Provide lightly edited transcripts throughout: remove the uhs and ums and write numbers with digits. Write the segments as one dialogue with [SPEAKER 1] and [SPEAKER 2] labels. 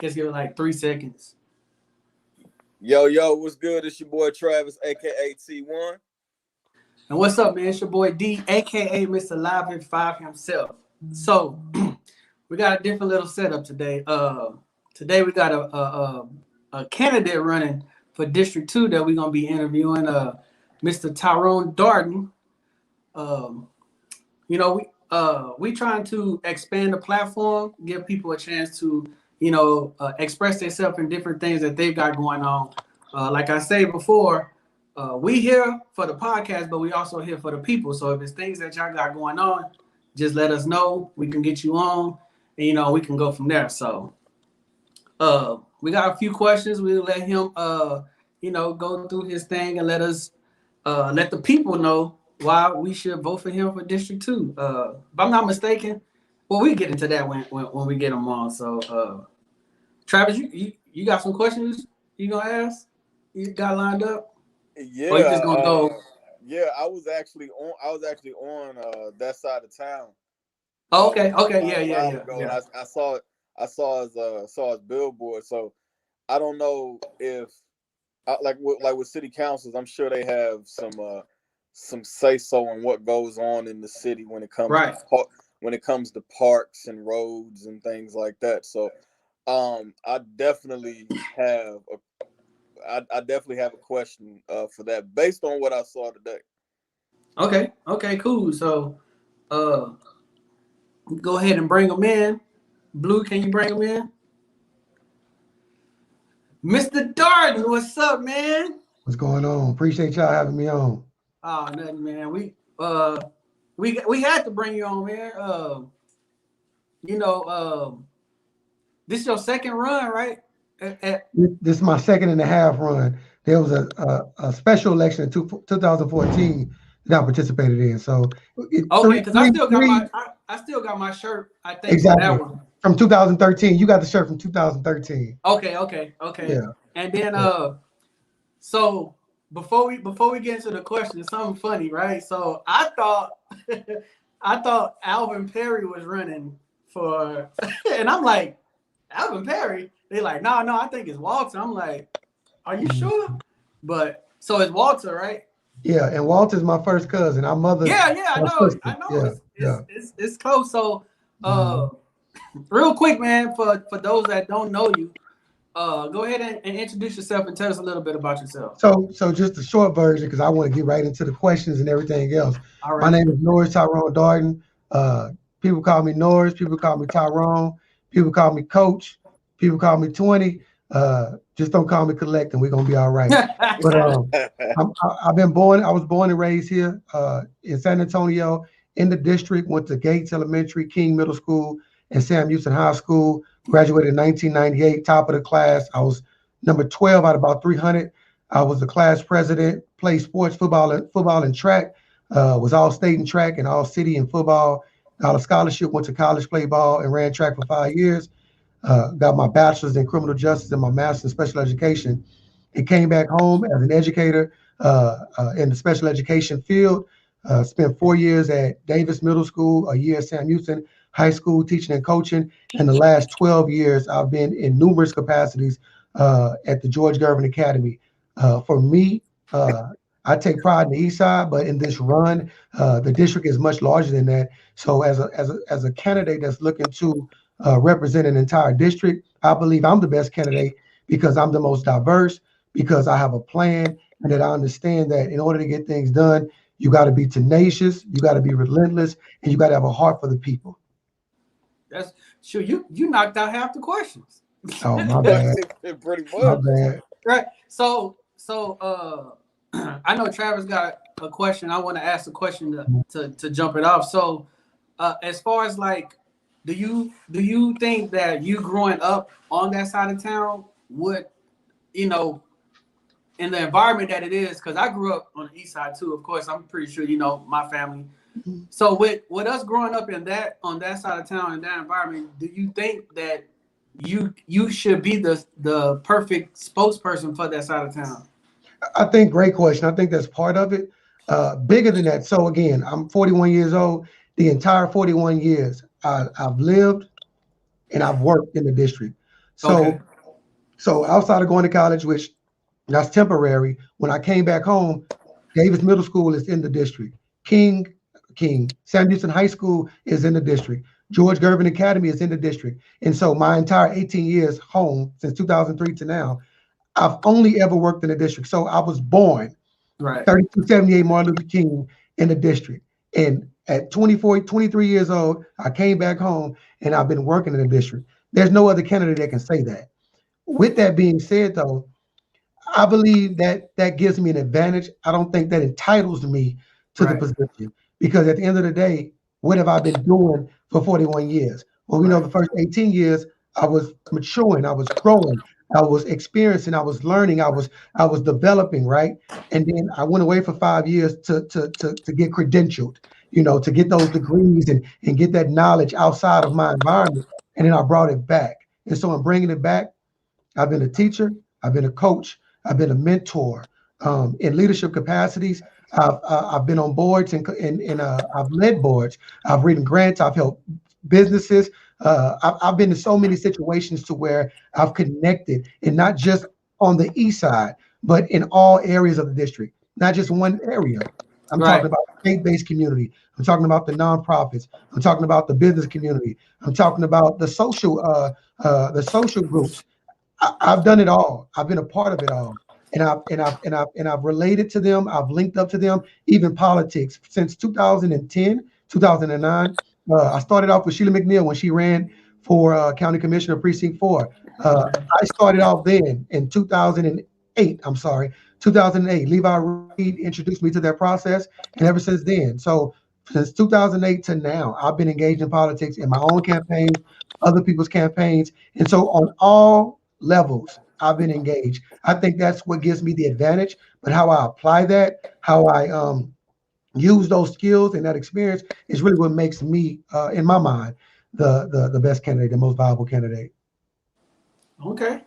[SPEAKER 1] Just give it like 3 seconds.
[SPEAKER 2] Yo, what's good? It's your boy Travis, aka T1.
[SPEAKER 1] And what's up, man? It's your boy D, aka Mr. Live in 5 himself. So we got a different little setup today. Today we got a candidate running for District 2 that we're gonna be interviewing. Mr. Tyrone Darden. We trying to expand the platform, give people a chance to express themselves in different things that they've got going on. Like I said before, we here for the podcast, but we also here for the people. So if it's things that y'all got going on, just let us know. We can get you on, and we can go from there. So we got a few questions. We'll let him go through his thing and let the people know why we should vote for him for District 2. If I'm not mistaken, well, we get into that when we get him on. So Travis, you got some questions you gonna ask? You got lined up?
[SPEAKER 2] Yeah,
[SPEAKER 1] or you just gonna go?
[SPEAKER 2] Yeah, I was actually on that side of town.
[SPEAKER 1] Oh, okay,
[SPEAKER 2] a
[SPEAKER 1] yeah.
[SPEAKER 2] And I saw his billboard. So I don't know if like with city councils, I'm sure they have some say so on what goes on in the city when it comes to parks and roads and things like that. So I definitely have a question for that based on what I saw today.
[SPEAKER 1] Okay, cool. So go ahead and bring them in. Blue, can you bring them in? Mr. Darden, what's up, man?
[SPEAKER 3] What's going on? Appreciate y'all having me on.
[SPEAKER 1] Oh, nothing, man. We had to bring you on, man. This is your second run, right?
[SPEAKER 3] This is my second and a half run. There was a special election in 2014 that I participated in. So
[SPEAKER 1] because I still got my shirt. I think
[SPEAKER 3] exactly
[SPEAKER 1] that one
[SPEAKER 3] from 2013. You got the shirt from 2013.
[SPEAKER 1] Okay.
[SPEAKER 3] Yeah.
[SPEAKER 1] And then so before we get into the question, something funny, right? So I thought Alvin Perry was running for, and I'm like, Alvin Perry? They like, no, I think it's Walter. I'm like, are you sure? But so it's Walter, right?
[SPEAKER 3] Yeah, and Walter's my first cousin. Our mother.
[SPEAKER 1] Yeah, I know. It's close. So real quick, man, for those that don't know you, go ahead and introduce yourself and tell us a little bit about yourself.
[SPEAKER 3] So just the short version, because I want to get right into the questions and everything else.
[SPEAKER 1] All right.
[SPEAKER 3] My name is Norris Tyrone Darden. People call me Norris. People call me Tyrone. People call me Coach. People call me 20. Just don't call me Collect, and we're gonna be all right. But I was born and raised here in San Antonio, in the district. Went to Gates Elementary, King Middle School, and Sam Houston High School. Graduated in 1998, top of the class. I was number 12 out of about 300. I was the class president. Played sports, football and track. Was all state in track and all city in football. Got a scholarship. Went to college, played ball, and ran track for 5 years. Got my bachelor's in criminal justice and my master's in special education. And came back home as an educator in the special education field. Spent 4 years at Davis Middle School, a year at Sam Houston High School teaching and coaching. And the last 12 years, I've been in numerous capacities at the George Gervin Academy. For me, I take pride in the East Side, but in this run, the district is much larger than that. So as a candidate that's looking to represent an entire district, I believe I'm the best candidate because I'm the most diverse, because I have a plan, and that I understand that in order to get things done, you got to be tenacious, you got to be relentless, and you got to have a heart for the people.
[SPEAKER 1] That's sure you knocked out half the questions.
[SPEAKER 3] Oh, my bad.
[SPEAKER 2] Pretty much.
[SPEAKER 3] My bad.
[SPEAKER 1] Right. So I know Travis got a question. I want to ask a question to jump it off. So as far as like, do you think that you growing up on that side of town would, in the environment that it is, because I grew up on the east side too, of course, I'm pretty sure my family. So with us growing up on that side of town in that environment, do you think that you should be the perfect spokesperson for that side of town?
[SPEAKER 3] I think great question. I think that's part of it. Bigger than that. So again, I'm 41 years old. The entire 41 years I've lived and I've worked in the district. So, so outside of going to college, which that's temporary, when I came back home, Davis Middle School is in the district. Sam Houston High School is in the district. George Gervin Academy is in the district. And so my entire 18 years home, since 2003 to now, I've only ever worked in the district. So I was born 3278 Martin Luther King in the district. And at 24, 23 years old, I came back home and I've been working in the district. There's no other candidate that can say that. With that being said, though, I believe that that gives me an advantage. I don't think that entitles me to the position, because at the end of the day, what have I been doing for 41 years? Well, we know the first 18 years, I was maturing, I was growing, I was experiencing, I was learning, I was developing, right? And then I went away for 5 years to get credentialed, to get those degrees and get that knowledge outside of my environment. And then I brought it back. And so I'm bringing it back. I've been a teacher, I've been a coach, I've been a mentor in leadership capacities. I've been on boards and I've led boards. I've written grants. I've helped businesses. I've been in so many situations to where I've connected, and not just on the east side, but in all areas of the district, not just one area. I'm talking about the faith-based community. I'm talking about the nonprofits. I'm talking about the business community. I'm talking about the social groups. I've done it all. I've been a part of it all, and I've related to them. I've linked up to them. Even politics since 2010, 2009. I started off with Sheila McNeil when she ran for County Commissioner Precinct 4. I started off then in 2008. 2008. Levi Reed introduced me to that process, and ever since then. So since 2008 to now, I've been engaged in politics in my own campaigns, other people's campaigns, and so on all levels, I've been engaged. I think that's what gives me the advantage, but how I apply that, how I use those skills and that experience is really what makes me, in my mind, the best candidate, the most viable candidate.
[SPEAKER 1] Okay.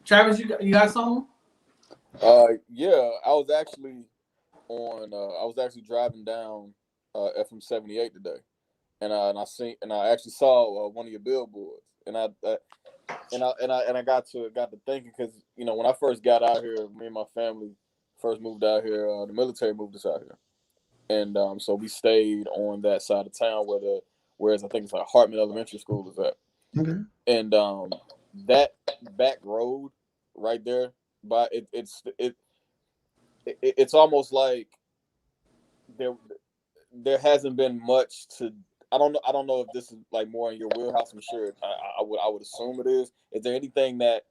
[SPEAKER 1] Travis, you got something?
[SPEAKER 2] Yeah, I was actually driving down FM 78 today, and I actually saw one of your billboards, and I got to thinking, because when I first got out here, me and my family first moved out here. The military moved us out here, and so we stayed on that side of town whereas I think it's like Hartman Elementary School is at.
[SPEAKER 3] Okay.
[SPEAKER 2] And that back road right there, but it's almost like there hasn't been much to. I don't know if this is like more in your wheelhouse. I'm sure I would assume it is. Is there anything that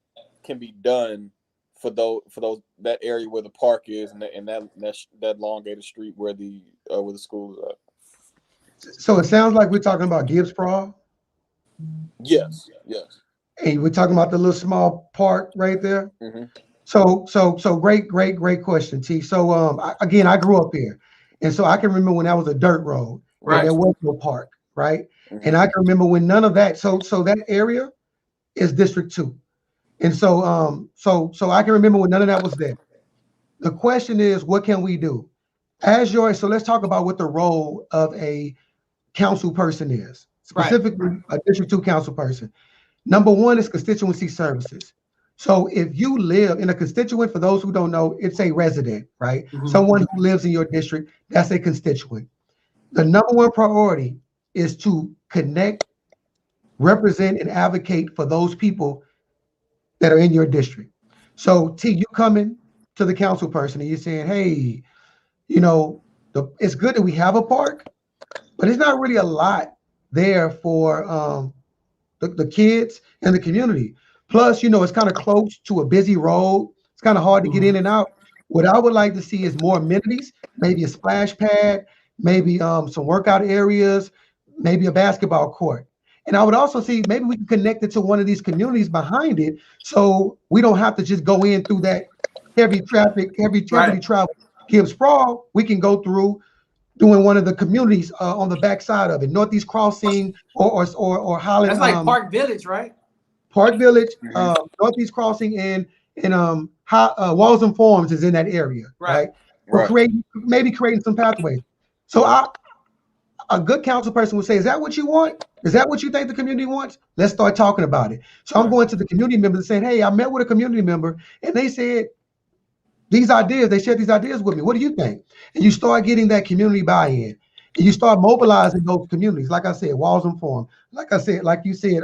[SPEAKER 2] can be done for those that area where the park is and that elongated street where the school is at?
[SPEAKER 3] So it sounds like we're talking about Gibbs Sprawl.
[SPEAKER 2] Yes.
[SPEAKER 3] And we're talking about the little small park right there.
[SPEAKER 2] Mm-hmm.
[SPEAKER 3] So great question, T. So I grew up here, and so I can remember when that was a dirt road. Right. There was no park, right? Mm-hmm. And I can remember when none of that. So that area is District 2. And so I can remember when none of that was there. The question is, what can we do? So let's talk about what the role of a council person is, specifically a District 2 council person. Number one is constituency services. So if you live in a constituent, for those who don't know, it's a resident, right? Mm-hmm. Someone who lives in your district, that's a constituent. The number one priority is to connect, represent, and advocate for those people that are in your district. So T, you coming to the council person and you're saying, hey, it's good that we have a park, but it's not really a lot there for the kids and the community. Plus, it's kind of close to a busy road. It's kind of hard to get in and out. What I would like to see is more amenities, maybe a splash pad, maybe some workout areas, maybe a basketball court. And I would also see maybe we can connect it to one of these communities behind it, so we don't have to just go in through that heavy travel Gibbs Sprawl. We can go through doing one of the communities on the backside of it, Northeast Crossing or Holland.
[SPEAKER 1] That's like Park Village, right?
[SPEAKER 3] Park Village, Northeast Crossing, and Walls and Forms is in that area, right? Or creating some pathways. So a good council person would say, is that what you want? Is that what you think the community wants? Let's start talking about it. So I'm going to the community members and saying, hey, I met with a community member and they said these ideas, they shared these ideas with me. What do you think? And you start getting that community buy-in. And you start mobilizing those communities. Like I said, Walsham Forum. Like I said, like you said,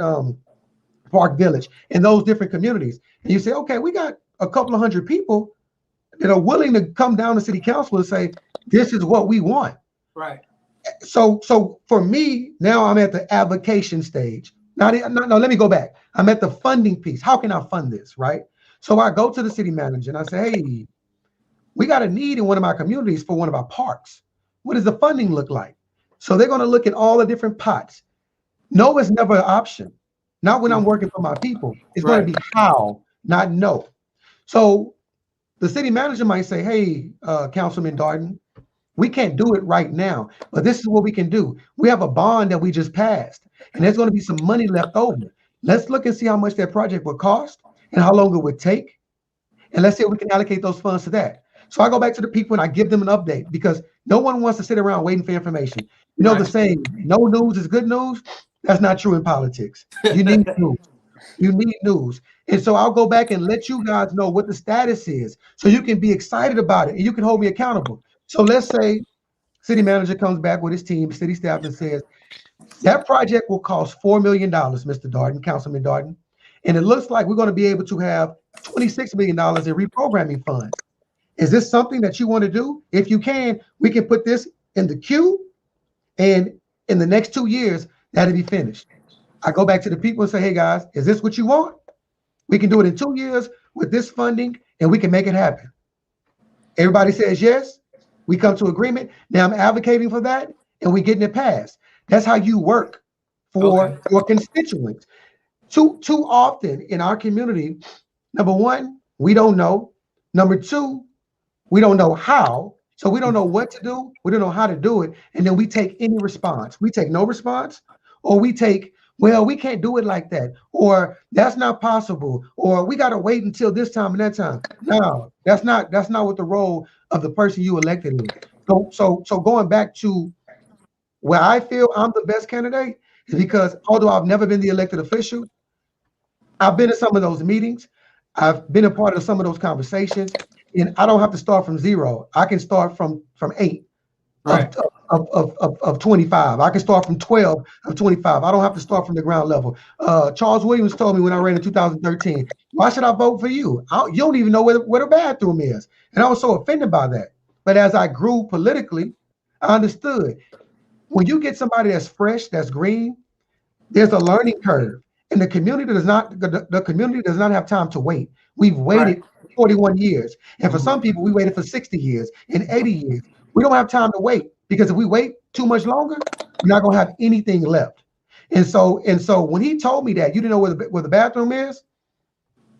[SPEAKER 3] Park Village, and those different communities. And you say, okay, we got a couple of hundred people that are willing to come down to city council and say, this is what we want.
[SPEAKER 1] Right.
[SPEAKER 3] So for me, now I'm at the advocation stage. No, let me go back. I'm at the funding piece. How can I fund this, right? So I go to the city manager and I say, hey, we got a need in one of my communities for one of our parks. What does the funding look like? So they're going to look at all the different pots. No is never an option. Not when I'm working for my people. It's going to be how, not no. So the city manager might say, hey, Councilman Darden, we can't do it right now, but this is what we can do. We have a bond that we just passed, and there's going to be some money left over. Let's look and see how much that project would cost and how long it would take. And let's see if we can allocate those funds to that. So I go back to the people and I give them an update because no one wants to sit around waiting for information. You know the saying, no news is good news. That's not true in politics. You need news. You need news. And so I'll go back and let you guys know what the status is so you can be excited about it and you can hold me accountable. So let's say city manager comes back with his team, city staff, and says, that project will cost $4 million, Mr. Darden, Councilman Darden. And it looks like we're going to be able to have $26 million in reprogramming funds. Is this something that you want to do? If you can, we can put this in the queue, and in the next 2 years, that'll be finished. I go back to the people and say, hey guys, is this what you want? We can do it in 2 years with this funding and we can make it happen. Everybody says yes. We come to agreement. Now I'm advocating for that and we're getting it passed. That's how you work for your constituents. Too often in our community, number one, we don't know. Number two, we don't know how. So we don't know what to do. We don't know how to do it. And then we take any response. We take no response, or we take, well, we can't do it like that, or that's not possible, or we got to wait until this time and that time. No, that's not what the role of the person you elected is. So going back to where I feel I'm the best candidate is because although I've never been the elected official, I've been in some of those meetings. I've been a part of some of those conversations, and I don't have to start from zero. I can start from 8 of 25. I can start from 12 of 25. I don't have to start from the ground level. Charles Williams told me when I ran in 2013, why should I vote for you? You don't even know where the bathroom is. And I was so offended by that. But as I grew politically, I understood when you get somebody that's fresh, that's green, there's a learning curve. And the community does not have time to wait. We've waited 41 years. And for some people, we waited for 60 years and 80 years. We don't have time to wait, because if we wait too much longer, we're not gonna have anything left. And so when he told me that you didn't know where the bathroom is,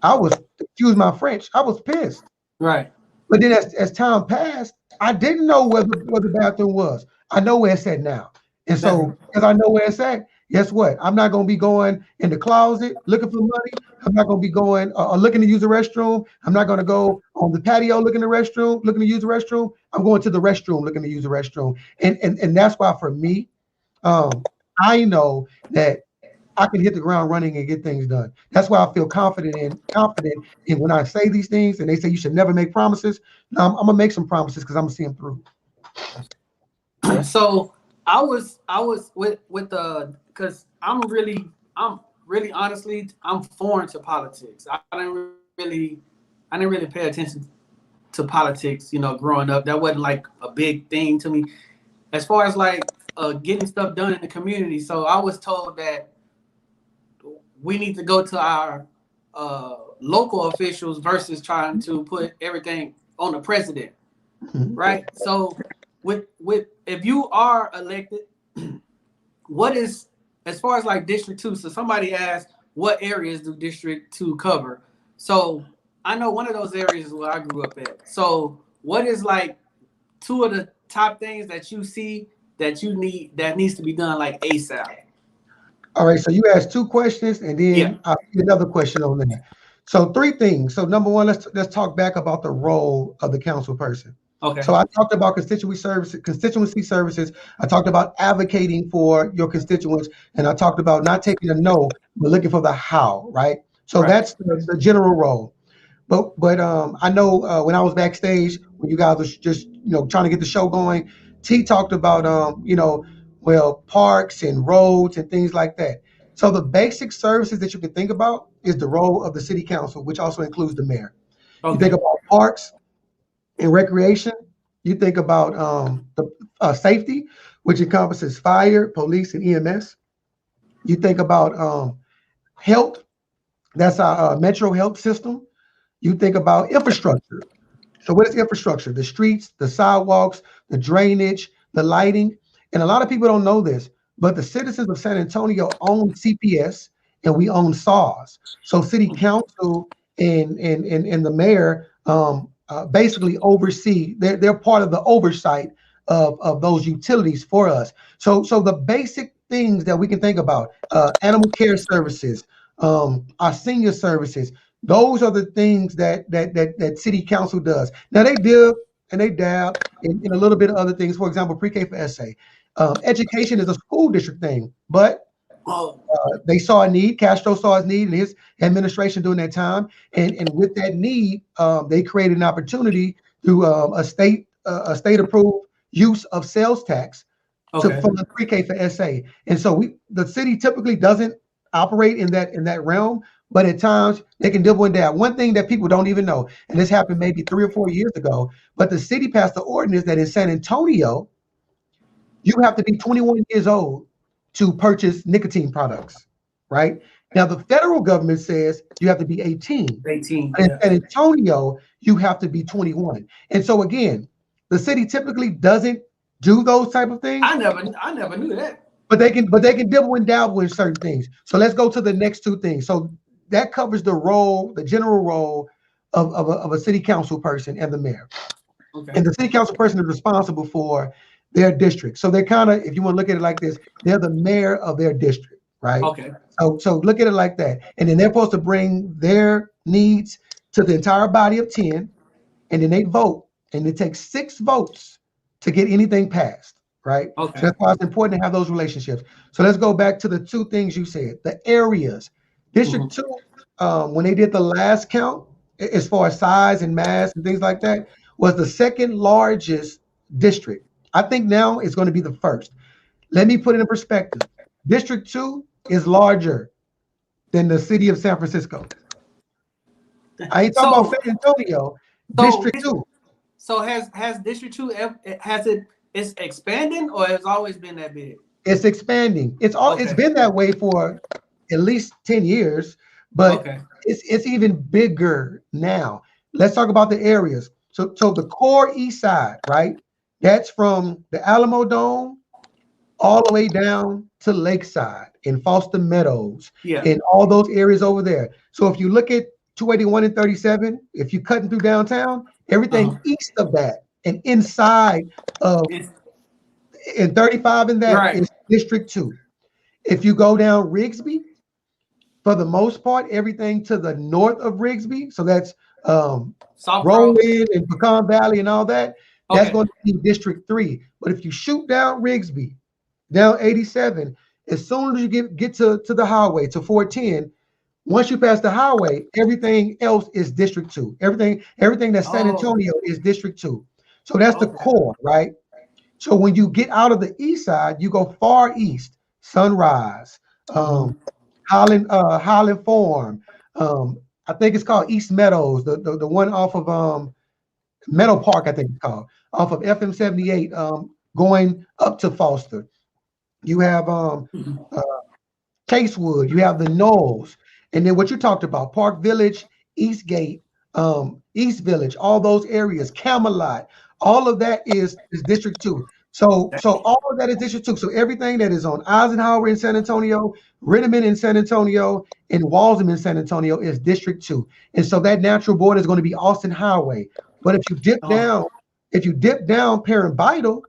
[SPEAKER 3] I was, excuse my French, I was pissed.
[SPEAKER 1] Right.
[SPEAKER 3] But then as time passed, I didn't know where the bathroom was. I know where it's at now. And so because I know where it's at, guess what? I'm not going to be going in the closet looking for money. I'm not going to be going looking to use the restroom. I'm not going to go on the patio looking to use the restroom. I'm going to the restroom looking to use the restroom. And that's why for me, I know that I can hit the ground running and get things done. That's why I feel confident in when I say these things and they say you should never make promises. No, I'm gonna make some promises because I'm gonna see them through.
[SPEAKER 1] So I was with the, because I'm really honestly, I'm foreign to politics. I didn't really pay attention to politics, growing up. That wasn't like a big thing to me as far as like getting stuff done in the community. So I was told that we need to go to our local officials versus trying to put everything on the president, right? So with if you are elected, what is, as far as like District 2, so somebody asked, what areas do District 2 cover? So I know one of those areas is where I grew up at. So what is like 2 of the top things that you see that needs to be done like ASAP?
[SPEAKER 3] All right, so you asked 2 questions, and then I'll give another question on that. So 3 things. So number 1, let's talk back about the role of the council person.
[SPEAKER 1] Okay.
[SPEAKER 3] So I talked about constituency services. I talked about advocating for your constituents, and I talked about not taking a no, but looking for the how, right? So that's the general role. But I know when I was backstage, when you guys was just trying to get the show going, T talked about parks and roads and things like that. So the basic services that you can think about is the role of the city council, which also includes the mayor.
[SPEAKER 1] Okay.
[SPEAKER 3] You think about parks and recreation. You think about the safety, which encompasses fire, police, and EMS. You think about health. That's our metro health system. You think about infrastructure. So what is infrastructure? The streets, the sidewalks, the drainage, the lighting. And a lot of people don't know this, but the citizens of San Antonio own CPS and we own SAWS. So city council and the mayor basically oversee, they're part of the oversight of those utilities for us. So the basic things that we can think about, animal care services, our senior services, those are the things that city council does. Now they dip and they dab in a little bit of other things. For example, pre-K for essay. Education is a school district thing, but they saw a need. Castro saw his need in his administration during that time, and with that need, they created an opportunity through a state approved use of sales tax to fund pre-K for essay. And so the city typically doesn't operate in that realm. But at times they can dibble and dab. One thing that people don't even know, and this happened maybe 3 or 4 years ago, but the city passed the ordinance that in San Antonio, you have to be 21 years old to purchase nicotine products, right? Now the federal government says you have to be 18.
[SPEAKER 1] 18.
[SPEAKER 3] In San Antonio, you have to be 21. And so again, the city typically doesn't do those type of things.
[SPEAKER 1] I never knew that.
[SPEAKER 3] But they can dibble and dabble in certain things. So let's go to the next two things. So that covers the general role of a city council person and the mayor.
[SPEAKER 1] Okay.
[SPEAKER 3] And the city council person is responsible for their district. So they're kind of, if you want to look at it like this, they're the mayor of their district, right?
[SPEAKER 1] Okay.
[SPEAKER 3] So look at it like that. And then they're supposed to bring their needs to the entire body of 10, and then they vote. And it takes 6 votes to get anything passed, right?
[SPEAKER 1] Okay.
[SPEAKER 3] So that's why it's important to have those relationships. So let's go back to the 2 things you said, the areas. District 2, when they did the last count, as far as size and mass and things like that, was the 2nd largest district. I think now it's going to be the 1st. Let me put it in perspective. District 2 is larger than the city of San Francisco. I ain't talking about San Antonio. District 2.
[SPEAKER 1] So has District 2 it's expanding, or has always been that big?
[SPEAKER 3] It's expanding. It's been that way for at least 10 years, but it's even bigger now. Let's talk about the areas. So the core east side, right? That's from the Alamo Dome all the way down to Lakeside and Foster Meadows and all those areas over there. So if you look at 281 and 37, if you're cutting through downtown, everything east of that and inside of and 35 in that is District 2. If you go down Rigsby, for the most part, everything to the north of Rigsby, so that's Rowan and Pecan Valley and all that, that's going to be District 3. But if you shoot down Rigsby, down 87, as soon as you get to the highway, to 410, once you pass the highway, everything else is District 2. Everything that's San Antonio is District 2. So that's the core, right? So when you get out of the east side, you go far east, Sunrise, Highland Farm. I think it's called East Meadows, the one off of Meadow Park, I think it's called, off of FM 78, going up to Foster. You have Casewood, you have the Knolls, and then what you talked about, Park Village, Eastgate, East Village, all those areas, Camelot, all of that is District 2. So all of that is District 2. So everything that is on Eisenhower in San Antonio, Rinneman in San Antonio, and Walsham in San Antonio is District 2. And so that natural border is going to be Austin Highway. But if you dip down Parent Vital,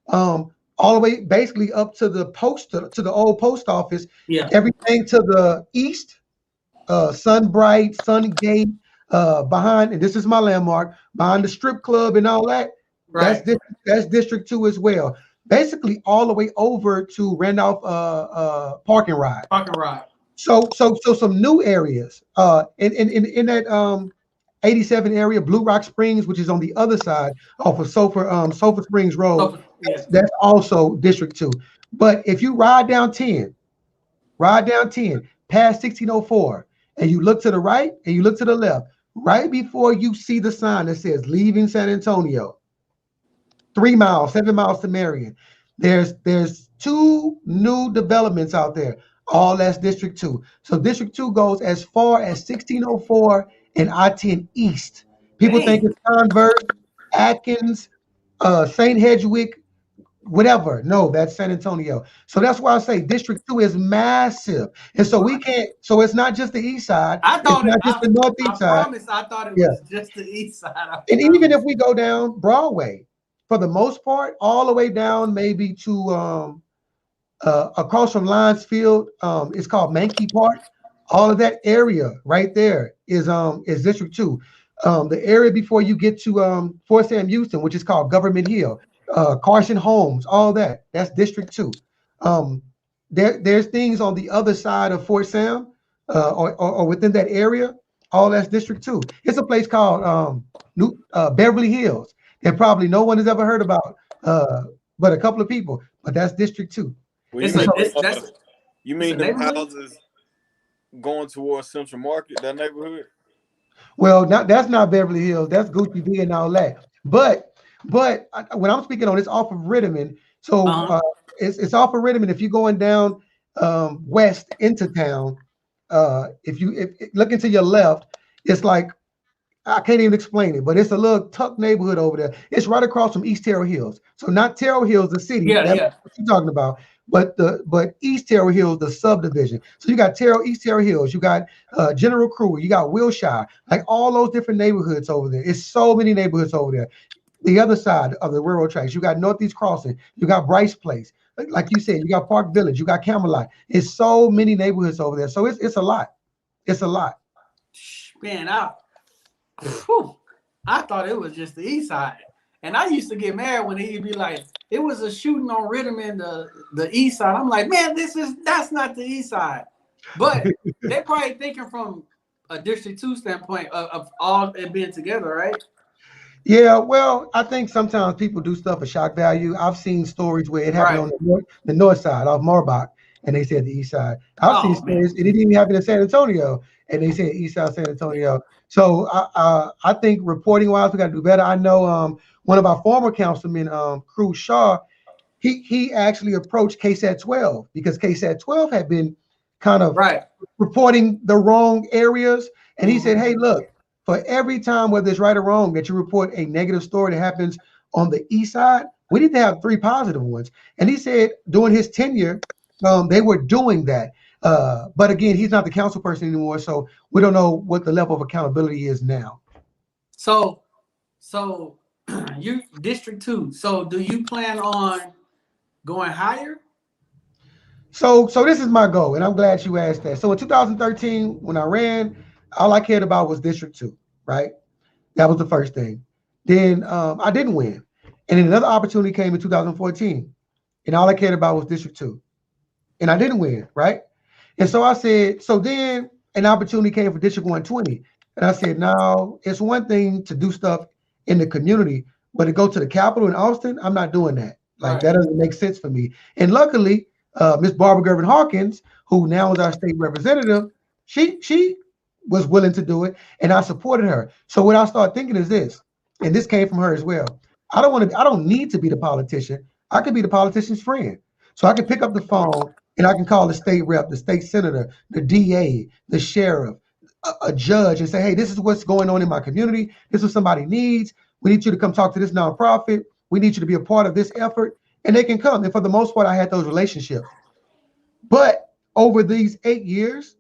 [SPEAKER 3] all the way basically up to the old post office, everything to the east, Sunbright, Sungate, behind, and this is my landmark, behind the strip club and all that,
[SPEAKER 1] Right.
[SPEAKER 3] That's District 2 as well. Basically, all the way over to Randolph Park and Ride.
[SPEAKER 1] Park and Ride.
[SPEAKER 3] So some new areas. In that 87 area, Blue Rock Springs, which is on the other side off of Sulphur Springs Road.
[SPEAKER 1] So, yeah.
[SPEAKER 3] That's also District 2. But if you ride down 10, past 1604, and you look to the right and you look to the left, right before you see the sign that says leaving San Antonio, 3 miles, 7 miles to Marion, there's 2 new developments out there. All that's District 2. So District 2 goes as far as 1604 and I-10 East. People think it's Converse, Atkins, St. Hedgewick, whatever. No, that's San Antonio. So that's why I say District 2 is massive. And so we can't, so it's not just the east side.
[SPEAKER 1] I thought
[SPEAKER 3] it's not just the northeast side.
[SPEAKER 1] I promise I thought it was just the east side.
[SPEAKER 3] And even if we go down Broadway, for the most part, all the way down maybe to across from Lions Field, it's called Mankey Park. All of that area right there is District 2. The area before you get to Fort Sam Houston, which is called Government Hill, Carson Homes, all that's District 2. There's things on the other side of Fort Sam or within that area, all that's District 2. It's a place called Beverly Hills that probably no one has ever heard about, but a couple of people, but that's District 2.
[SPEAKER 2] Well, you mean the houses going towards Central Market, that neighborhood?
[SPEAKER 3] Well, that's not Beverly Hills. That's Gucci B and all that. But when I'm speaking on, it's off of Ritterman. So it's off of Ritterman. If you're going down west into town, if looking to your left, it's like, I can't even explain it, but it's a little tuck neighborhood over there. It's right across from East Terrell Hills. So not Terrell Hills, the city. That's what you're talking about. But East Terrell Hills, the subdivision. So you got East Terrell Hills, you got General Crew, you got Wilshire, like all those different neighborhoods over there. It's so many neighborhoods over there. The other side of the railroad tracks, you got Northeast Crossing, you got Bryce Place, like you said, you got Park Village, you got Camelot. It's so many neighborhoods over there. So it's a lot. It's a lot.
[SPEAKER 1] Man, I thought it was just the east side. And I used to get mad when he'd be like, it was a shooting on Ritterman, the east side. I'm like, man, that's not the east side. But they're probably thinking from a District 2 standpoint of all it being together, right?
[SPEAKER 3] Yeah, well, I think sometimes people do stuff for shock value. I've seen stories where it happened on the north side off Marbach, and they said the east side. I've seen stories, it didn't even happen in San Antonio, and they said east side San Antonio. So I think reporting wise, we got to do better. I know one of our former councilmen, Cruz Shaw, he actually approached KSAT 12 because KSAT 12 had been kind of reporting the wrong areas. And he said, hey, look, for every time, whether it's right or wrong, that you report a negative story that happens on the east side, we need to have 3 positive ones. And he said during his tenure, they were doing that. But again, he's not the council person anymore, so we don't know what the level of accountability is now.
[SPEAKER 1] So you District 2. So do you plan on going higher?
[SPEAKER 3] So this is my goal, and I'm glad you asked that. So in 2013, when I ran, all I cared about was District 2, right? That was the first thing. Then I didn't win. And then another opportunity came in 2014, and all I cared about was District 2. And I didn't win, right? And so I said, so then an opportunity came for District 120. And I said, no, it's one thing to do stuff in the community, but to go to the Capitol in Austin, I'm not doing that. Like, that doesn't make sense for me. And luckily, Miss Barbara Gervin Hawkins, who now is our state representative, she was willing to do it, and I supported her. So what I started thinking is this, and this came from her as well. I don't need to be the politician. I could be the politician's friend. So I can pick up the phone and I can call the state rep, the state senator, the DA, the sheriff, a judge, and say, hey, this is what's going on in my community. This is what somebody needs. We need you to come talk to this nonprofit. We need you to be a part of this effort. And they can come. And for the most part, I had those relationships. But over these 8 years,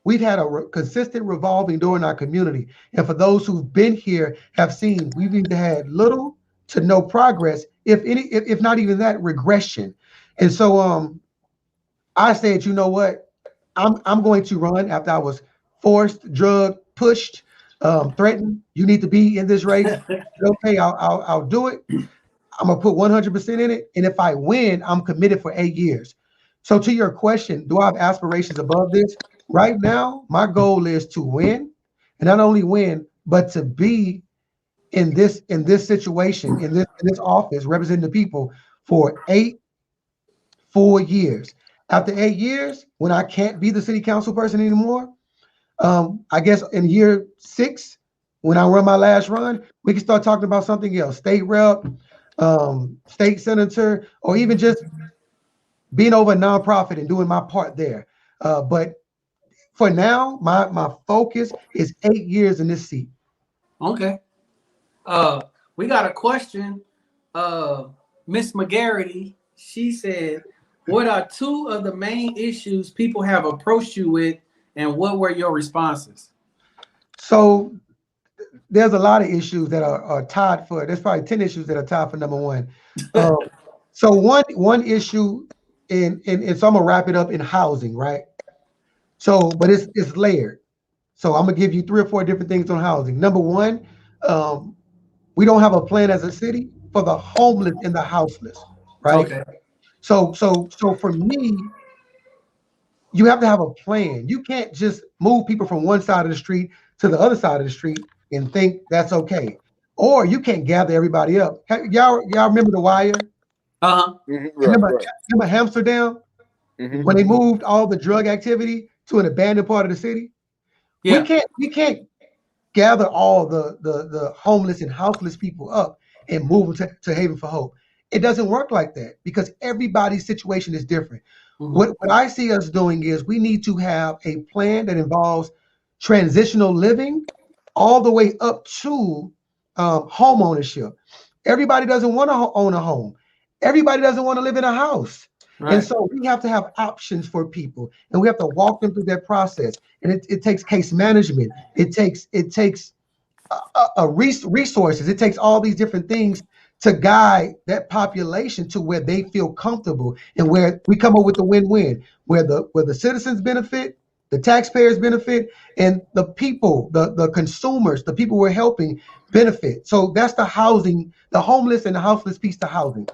[SPEAKER 3] we've had a consistent revolving door in our community. And for those who've been here have seen, we've either had little to no progress, if not even that, regression. And so I said, you know what? I'm going to run after I was forced, drugged, pushed threaten, you need to be in this race. Okay, I'll do it. I'm gonna put 100% in it, and if I win, I'm committed for 8 years. So to your question, do I have aspirations above this? Right now, my goal is to win, and not only win, but to be in this situation, in this office, representing the people for 8 full years. After 8 years, when I can't be the city council person anymore, I guess in year 6, when I run my last run, we can start talking about something else: state rep, state senator, or even just being over a nonprofit and doing my part there. But for now, my focus is 8 years in this seat.
[SPEAKER 1] Okay. We got a question. Miss McGarity, she said, what are 2 of the main issues people have approached you with, and what were your responses?
[SPEAKER 3] So there's a lot of issues that are tied for. There's probably 10 issues that are tied for number 1. So one issue and so I'm gonna wrap it up in housing, right? So, but it's layered. So I'm gonna give you 3 or 4 different things on housing. Number 1, we don't have a plan as a city for the homeless and the houseless, right?
[SPEAKER 1] Okay.
[SPEAKER 3] So for me, you have to have a plan. You can't just move people from one side of the street to the other side of the street and think that's okay. Or you can't gather everybody up. Y'all remember The Wire?
[SPEAKER 1] Uh-huh.
[SPEAKER 3] Remember Amsterdam when they moved all the drug activity to an abandoned part of the city?
[SPEAKER 1] Yeah.
[SPEAKER 3] We can't gather all the homeless and houseless people up and move them to Haven for Hope. It doesn't work like that because everybody's situation is different. What I see us doing is we need to have a plan that involves transitional living all the way up to home ownership. Everybody doesn't want to own a home. Everybody doesn't want to live in a house. Right. And so we have to have options for people, and we have to walk them through that process. And it takes case management. It takes resources. It takes all these different things to guide that population to where they feel comfortable and where we come up with the win-win, where the citizens benefit, the taxpayers benefit, and the people, the consumers, the people we're helping benefit. So that's the housing, the homeless and the houseless piece to housing.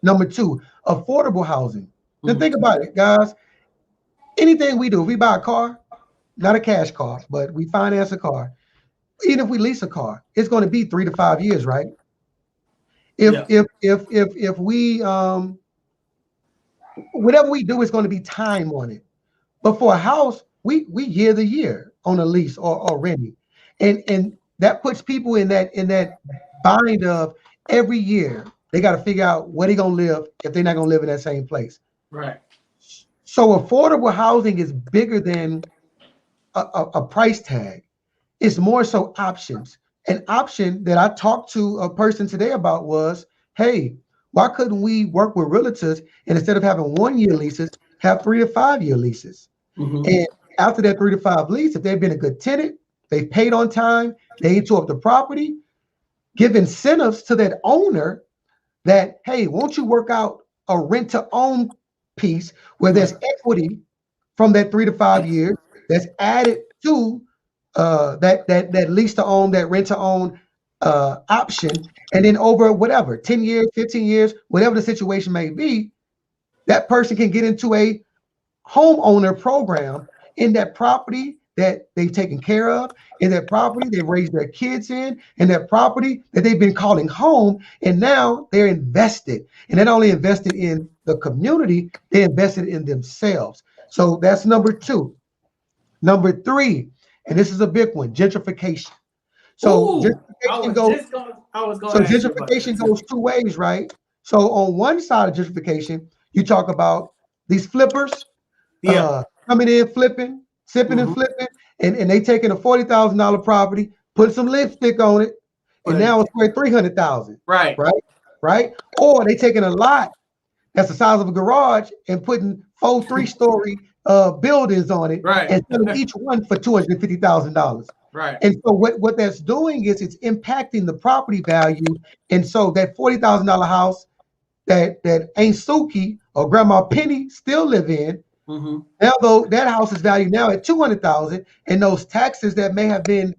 [SPEAKER 3] Number 2, affordable housing. Then think about it, guys. Anything we do, if we buy a car, not a cash car, but we finance a car, even if we lease a car, it's going to be 3 to 5 years, right? If we whatever we do is going to be time on it. But for a house, we year to year on a lease or renting. And that puts people in that bind of every year they got to figure out where they're going to live if they're not going to live in that same place.
[SPEAKER 1] Right.
[SPEAKER 3] So affordable housing is bigger than a price tag. It's more so options. An option that I talked to a person today about was, hey, why couldn't we work with realtors and instead of having 1-year leases, have 3 to 5 year leases? And after that 3 to 5 lease, if they've been a good tenant, they've paid on time, they ain't tore up the property, give incentives to that owner that, hey, won't you work out a rent to own piece where there's equity from that 3 to 5 years that's added to that lease to own, that rent to own option, and then over whatever 10 years, 15 years, whatever the situation may be, that person can get into a homeowner program in that property that they've taken care of, in that property they've raised their kids in that property that they've been calling home, and now they're invested. And they're not only invested in the community, they invested in themselves. So that's number 2. Number 3, and this is a big one, gentrification. So gentrification goes 2 ways, right? So on one side of gentrification, you talk about these flippers coming in, flipping, sipping and flipping, and they taking a $40,000 property, put some lipstick on it, and now it's worth $300,000. Right. Or they taking a lot that's the size of a garage and putting 4 3-story buildings on it, and selling each one for $250,000.
[SPEAKER 1] Right.
[SPEAKER 3] And so what that's doing is it's impacting the property value. And so that $40,000 house that Aunt Suki or Grandma Penny still live in, now though that house is valued now at $200,000, and those taxes that may have been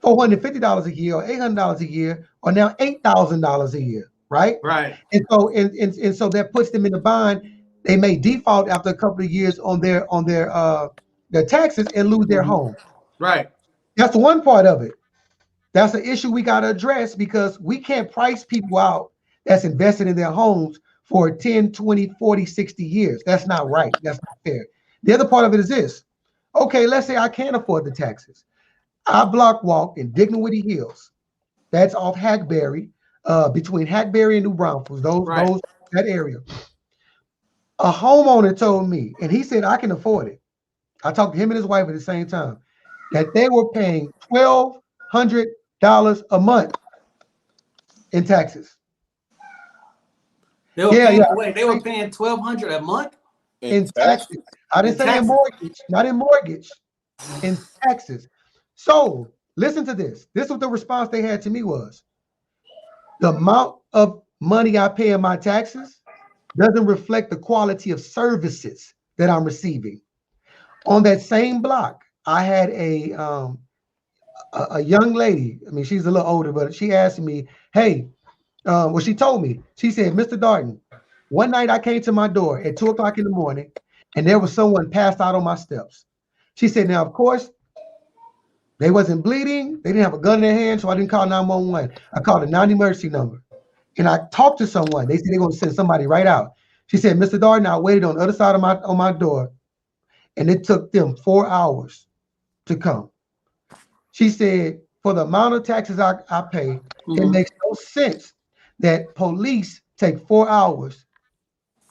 [SPEAKER 3] $450 a year or $800 a year, or now $8,000 a year, right?
[SPEAKER 1] Right.
[SPEAKER 3] And so that puts them in a bind. They may default after a couple of years on their taxes and lose their home.
[SPEAKER 1] Right.
[SPEAKER 3] That's one part of it. That's an issue we got to address, because we can't price people out that's invested in their homes for 10, 20, 40, 60 years. That's not right. That's not fair. The other part of it is this. Okay, let's say I can't afford the taxes. I block walk in Dignity Hills. That's off Hackberry, between Hackberry and New Braunfels, that area. A homeowner told me, and he said I can afford it. I talked to him and his wife at the same time, that they were paying $1,200 a month in taxes.
[SPEAKER 1] They were paying $1,200 a month
[SPEAKER 3] in taxes. I didn't say in mortgage, not in mortgage, in taxes. So listen to this. This was the response they had to me was, the amount of money I pay in my taxes doesn't reflect the quality of services that I'm receiving. On that same block, I had a young lady. I mean, she's a little older, but she asked me, hey, well, she told me, she said, Mr. Darden, one night I came to my door at 2 o'clock in the morning, and there was someone passed out on my steps. She said, now, of course, they wasn't bleeding. They didn't have a gun in their hand, so I didn't call 911. I called a non-emergency number, and I talked to someone. They said they're going to send somebody right out. She said, Mr. Darden, I waited on the other side of my door, and it took them 4 hours to come. She said, for the amount of taxes I pay, it makes no sense that police take 4 hours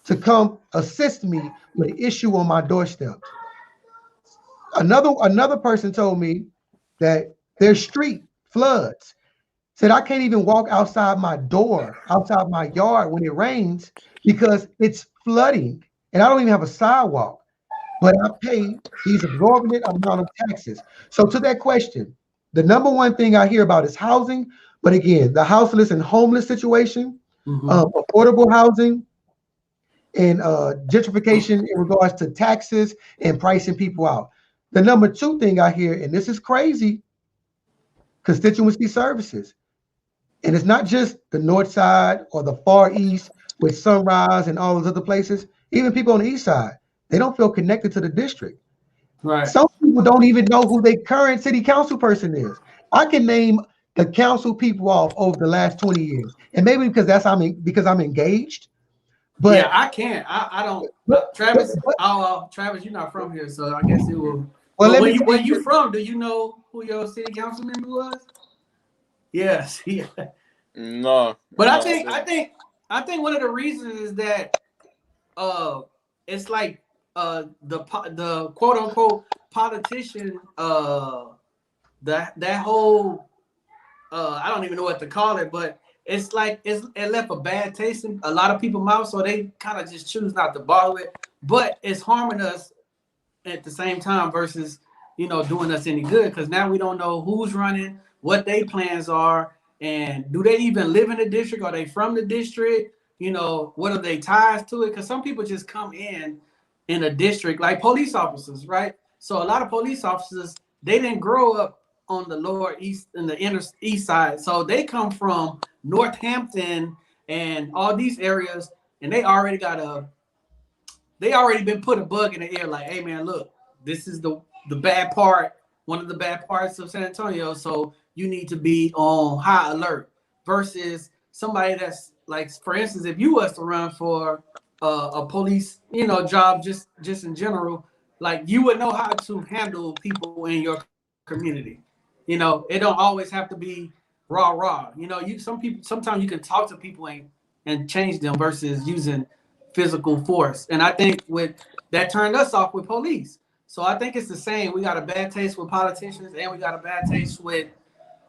[SPEAKER 3] to come assist me with an issue on my doorstep. Another person told me that their street floods. Said I can't even walk outside my door, outside my yard when it rains, because it's flooding, and I don't even have a sidewalk. But I pay these exorbitant amount of taxes. So to that question, the number one thing I hear about is housing. But again, the houseless and homeless situation, affordable housing, and gentrification in regards to taxes and pricing people out. The number two thing I hear, and this is crazy, constituency services. And it's not just the north side or the far east with Sunrise and all those other places. Even people on the east side, they don't feel connected to the district.
[SPEAKER 1] Right.
[SPEAKER 3] Some people don't even know who their current city council person is. I can name the council people off over the last 20 years. And maybe because I'm engaged. But
[SPEAKER 1] yeah, I can't. I don't. Travis, Travis, you're not from here, so I guess it will. Well, where you from? Do you know who your city council member was? Yes. Yeah.
[SPEAKER 2] No.
[SPEAKER 1] But I think one of the reasons is that it's like the quote unquote politician that whole I don't even know what to call it, but it's like it left a bad taste in a lot of people's mouths, so they kind of just choose not to bother it. But it's harming us at the same time versus doing us any good, because now we don't know who's running, what their plans are, and do they even live in the district? Are they from the district? What are they ties to it? Because some people just come in a district, like police officers, right? So a lot of police officers, they didn't grow up on the lower east and the inner east side, so they come from Northampton and all these areas, and they already been put a bug in the ear, like, hey man, look, this is the bad part, one of the bad parts of San Antonio, so you need to be on high alert. Versus somebody that's like, for instance, if you was to run for a police, job, just in general, like you would know how to handle people in your community. It don't always have to be rah. Sometimes you can talk to people and change them versus using physical force. And I think that turned us off with police. So I think it's the same. We got a bad taste with politicians, and we got a bad taste with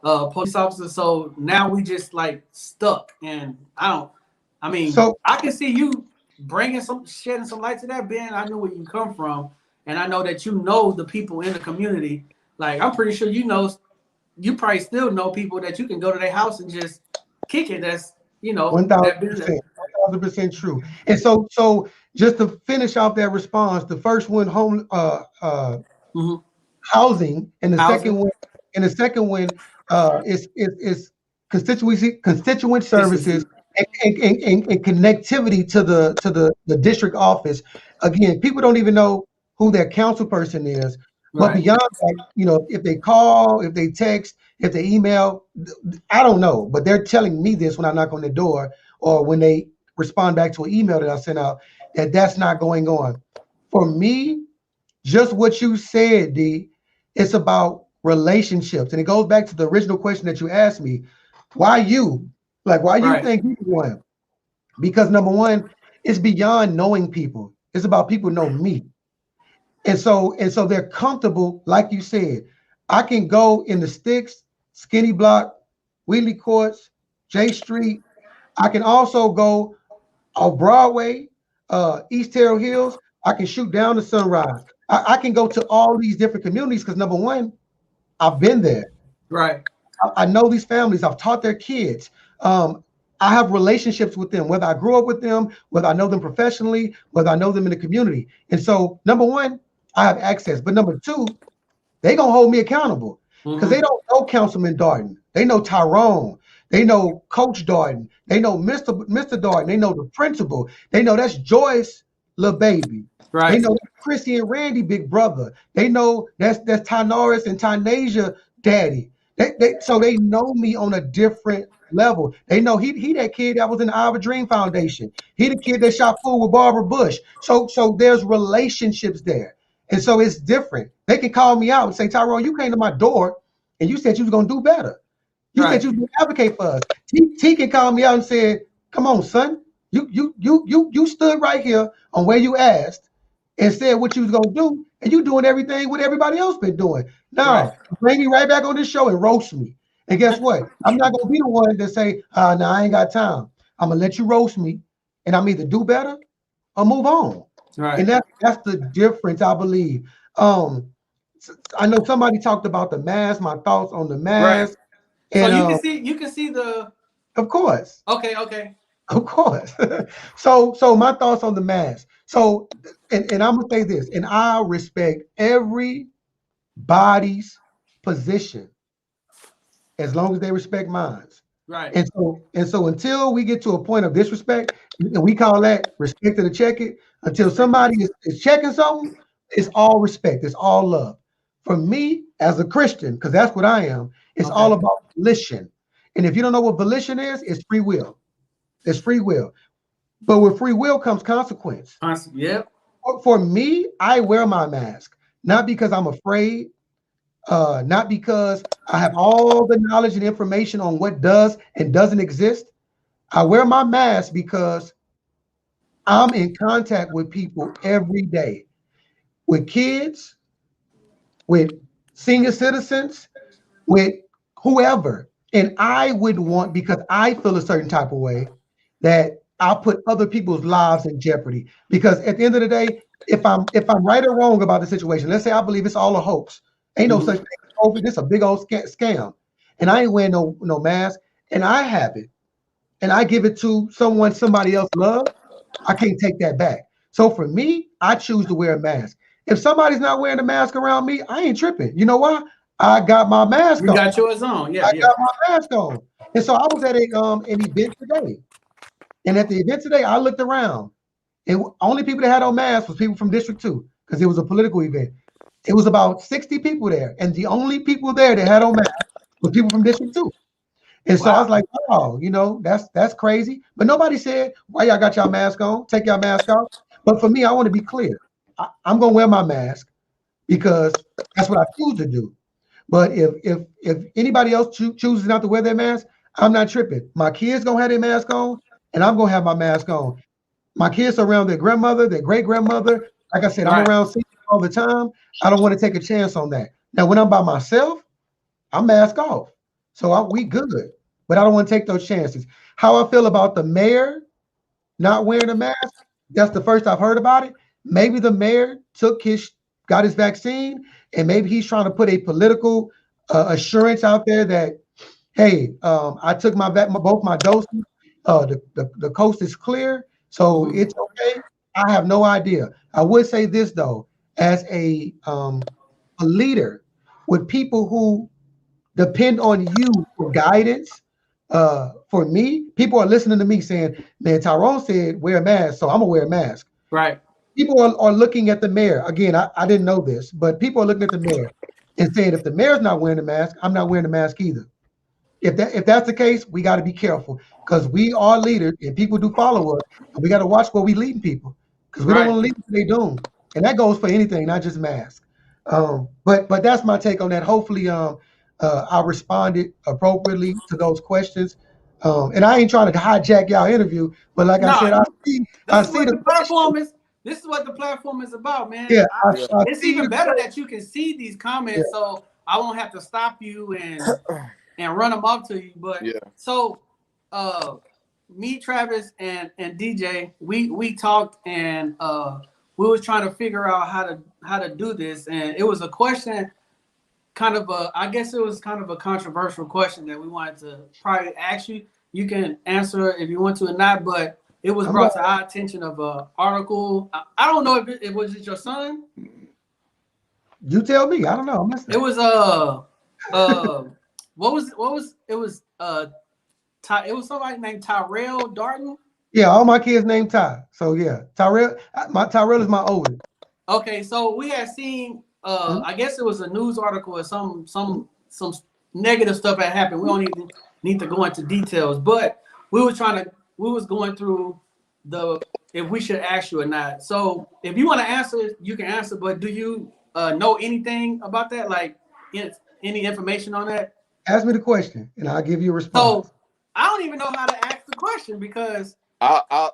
[SPEAKER 1] police officers. So now we just like stuck. And I can see you shedding some light to that, Ben. I know where you come from, and I know that the people in the community. Like, I'm pretty sure you probably still know people that you can go to their house and just kick it. That's
[SPEAKER 3] 1,000% true. And so just to finish off that response, the first one, housing, and the second one, and the second one is constituent services and connectivity to the district office. Again, people don't even know who their council person is. But
[SPEAKER 1] Right.
[SPEAKER 3] beyond that, you know, if they call, if they text, if they email, I don't know. But they're telling me this when I knock on the door or when they respond back to an email that I sent out, that that's not going on. For me, just what you said, D, it's about relationships. And it goes back to the original question that you asked me. Why you? Like, why you think you won? Because number one, it's beyond knowing people. It's about people know me. And so they're comfortable, like you said. I can go in the sticks, Skinny Block, Wheatley Courts, J Street. I can also go on Broadway, East Terrell Hills. I can shoot down to Sunrise. I can go to all these different communities because number one, I've been there.
[SPEAKER 1] Right.
[SPEAKER 3] I know these families. I've taught their kids. I have relationships with them, whether I grew up with them, whether I know them professionally, whether I know them in the community. And so, number one, I have access. But number two, they gonna hold me accountable because they don't know Councilman Darden. They know Tyrone. They know Coach Darden. They know Mr. Darden. They know the principal. They know that's Joyce, little baby.
[SPEAKER 1] Right.
[SPEAKER 3] They know Chrissy and Randy, big brother. They know that's Ty Norris and Tynasia, daddy. So they know me on a different level. They know he that kid that was in the Iowa Dream Foundation. He the kid that shot food with Barbara Bush. So there's relationships there. And so it's different. They can call me out and say, Tyrone, you came to my door and you said you was gonna do better. You said you was gonna advocate for us. T can call me out and say, come on, son. You stood right here on where you asked and said what you was gonna do, and you doing everything what everybody else been doing. Now, bring me right back on this show and roast me. And guess what? I'm not gonna be the one that say, no, I ain't got time. I'm gonna let you roast me, and I'm either do better or move on.
[SPEAKER 1] Right.
[SPEAKER 3] And that's the difference, I believe. I know somebody talked about the mask, my thoughts on the mask.
[SPEAKER 1] Right.
[SPEAKER 3] And
[SPEAKER 1] so you can see the.
[SPEAKER 3] Of course.
[SPEAKER 1] Okay.
[SPEAKER 3] Of course. So my thoughts on the mask. So, and I'm gonna say this, and I respect everybody's position as long as they respect mine.
[SPEAKER 1] Right.
[SPEAKER 3] And so until we get to a point of disrespect, and we call that respect to the check it, until somebody is checking something, it's all respect, it's all love. For me, as a Christian, because that's what I am, it's all about volition. And if you don't know what volition is, it's free will. It's free will. But with free will comes consequence.
[SPEAKER 1] Yep.
[SPEAKER 3] For me, I wear my mask, not because I'm afraid, not because I have all the knowledge and information on what does and doesn't exist. I wear my mask because I'm in contact with people every day, with kids, with senior citizens, with whoever. And I would want, because I feel a certain type of way, that I'll put other people's lives in jeopardy. Because at the end of the day, if I'm right or wrong about the situation, let's say I believe it's all a hoax. Ain't no such thing as COVID. This is a big old scam. And I ain't wearing no mask, and I have it. And I give it to somebody else loves, I can't take that back. So for me, I choose to wear a mask. If somebody's not wearing a mask around me, I ain't tripping. You know why? I got my mask on.
[SPEAKER 1] You got yours on. Yeah.
[SPEAKER 3] I got my mask on. And so I was at an event today. And at the event today, I looked around. And only people that had on masks was people from District 2, because it was a political event. It was about 60 people there. And the only people there that had on masks were people from District 2. And so I was like, oh, you know, that's crazy. But nobody said, why y'all got y'all mask on? Take y'all mask off. But for me, I want to be clear. I'm going to wear my mask because that's what I choose to do. But if anybody else chooses not to wear their mask, I'm not tripping. My kids going to have their mask on, and I'm going to have my mask on. My kids are around their grandmother, their great-grandmother. Like I said, I'm around seniors all the time. I don't want to take a chance on that. Now, when I'm by myself, I'm mask off. So we good, but I don't want to take those chances. How I feel about the mayor not wearing a mask, that's the first I've heard about it. Maybe the mayor got his vaccine, and maybe he's trying to put a political assurance out there that, hey, I took both my doses. The coast is clear, so it's okay. I have no idea. I would say this though, as a leader with people who depend on you for guidance. For me, people are listening to me saying, man, Tyrone said wear a mask, so I'm gonna wear a mask.
[SPEAKER 1] Right.
[SPEAKER 3] People are looking at the mayor. Again, I didn't know this, but people are looking at the mayor and saying, if the mayor's not wearing a mask, I'm not wearing a mask either. If that's the case, we got to be careful because we are leaders and people do follow us, and we got to watch where we leading people because we don't want to lead them to their doom. And that goes for anything, not just mask. But that's my take on that. Hopefully, I responded appropriately to those questions. And I ain't trying to hijack y'all interview, but like I said, I see the
[SPEAKER 1] platform is. This is what the platform is about, man.
[SPEAKER 3] Yeah,
[SPEAKER 1] it's even better that you can see these comments, so I won't have to stop you and run them up to you. But so, me, Travis, and DJ, we talked and we was trying to figure out how to do this, and it was a question, I guess it was kind of a controversial question that we wanted to probably ask you. You can answer if you want to or not, but it was brought to our attention of an article. I don't know if it was your son.
[SPEAKER 3] You tell me. I don't know.
[SPEAKER 1] It was what was it was somebody named Tyrone Darden.
[SPEAKER 3] Yeah, all my kids named Ty. So yeah, Tyrell is my oldest.
[SPEAKER 1] Okay, so we had seen I guess it was a news article or some negative stuff that happened. We don't even need to go into details, but we was going through if we should ask you or not. So if you want to answer, you can answer, but do you know anything about that? Like any information on that?
[SPEAKER 3] Ask me the question and I'll give you a response.
[SPEAKER 1] So I don't even know how to ask the question because
[SPEAKER 2] I'll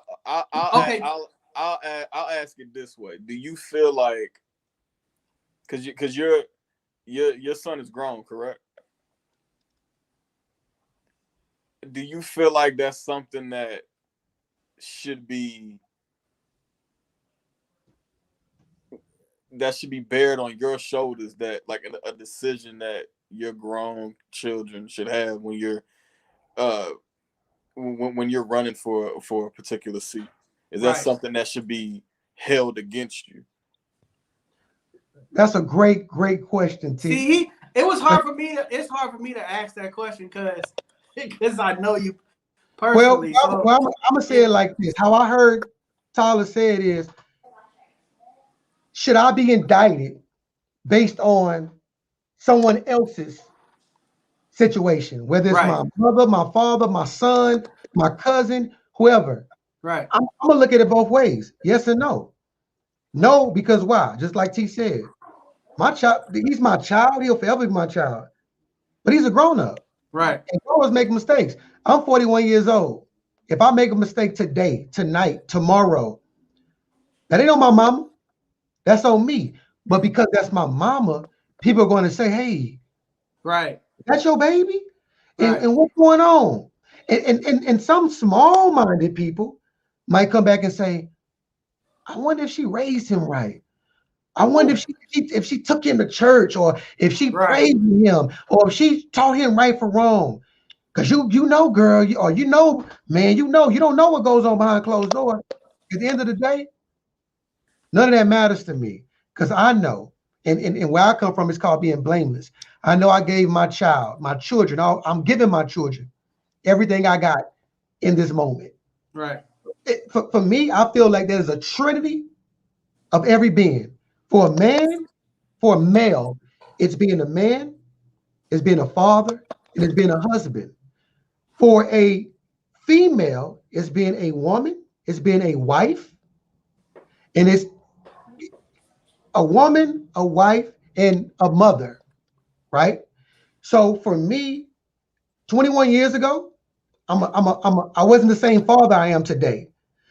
[SPEAKER 2] ask it this way. Do you feel like because your son is grown, correct? Do you feel like that's something that should be bared on your shoulders, that like a decision that your grown children should have when you're when you're running for a particular seat? Is that something that should be held against you?
[SPEAKER 3] That's a great question, T.
[SPEAKER 1] See, it's hard for me to ask that question because I know you personally.
[SPEAKER 3] I'm gonna say it like this. How I heard Tyler say it is, should I be indicted based on someone else's situation, whether it's my mother, my father, my son, my cousin, whoever?
[SPEAKER 1] Right.
[SPEAKER 3] I'm gonna look at it both ways. Yes and no. No, because why? Just like T said, my child, he's my child. He'll forever be my child. But he's a grown-up.
[SPEAKER 1] Right.
[SPEAKER 3] And grown-ups make mistakes. I'm 41 years old. If I make a mistake today, tonight, tomorrow, that ain't on my mama. That's on me. But because that's my mama, people are going to say, hey, that's your baby? And what's going on? And some small-minded people might come back and say, I wonder if she raised him right. I wonder if she took him to church, or if she prayed with him, or if she taught him right from wrong. Because you know, girl, or you know, man, you don't know what goes on behind closed doors. At the end of the day, none of that matters to me, because I know, and where I come from is called being blameless. I know I gave my children, I'm giving my children everything I got in this moment.
[SPEAKER 1] Right.
[SPEAKER 3] For me, I feel like there's a trinity of every being. For a man, for a male, it's being a man, it's being a father, and it's being a husband. For a female, it's being a woman, it's being a wife, and it's a woman, a wife, and a mother, right? So for me, 21 years ago, I wasn't the same father I am today.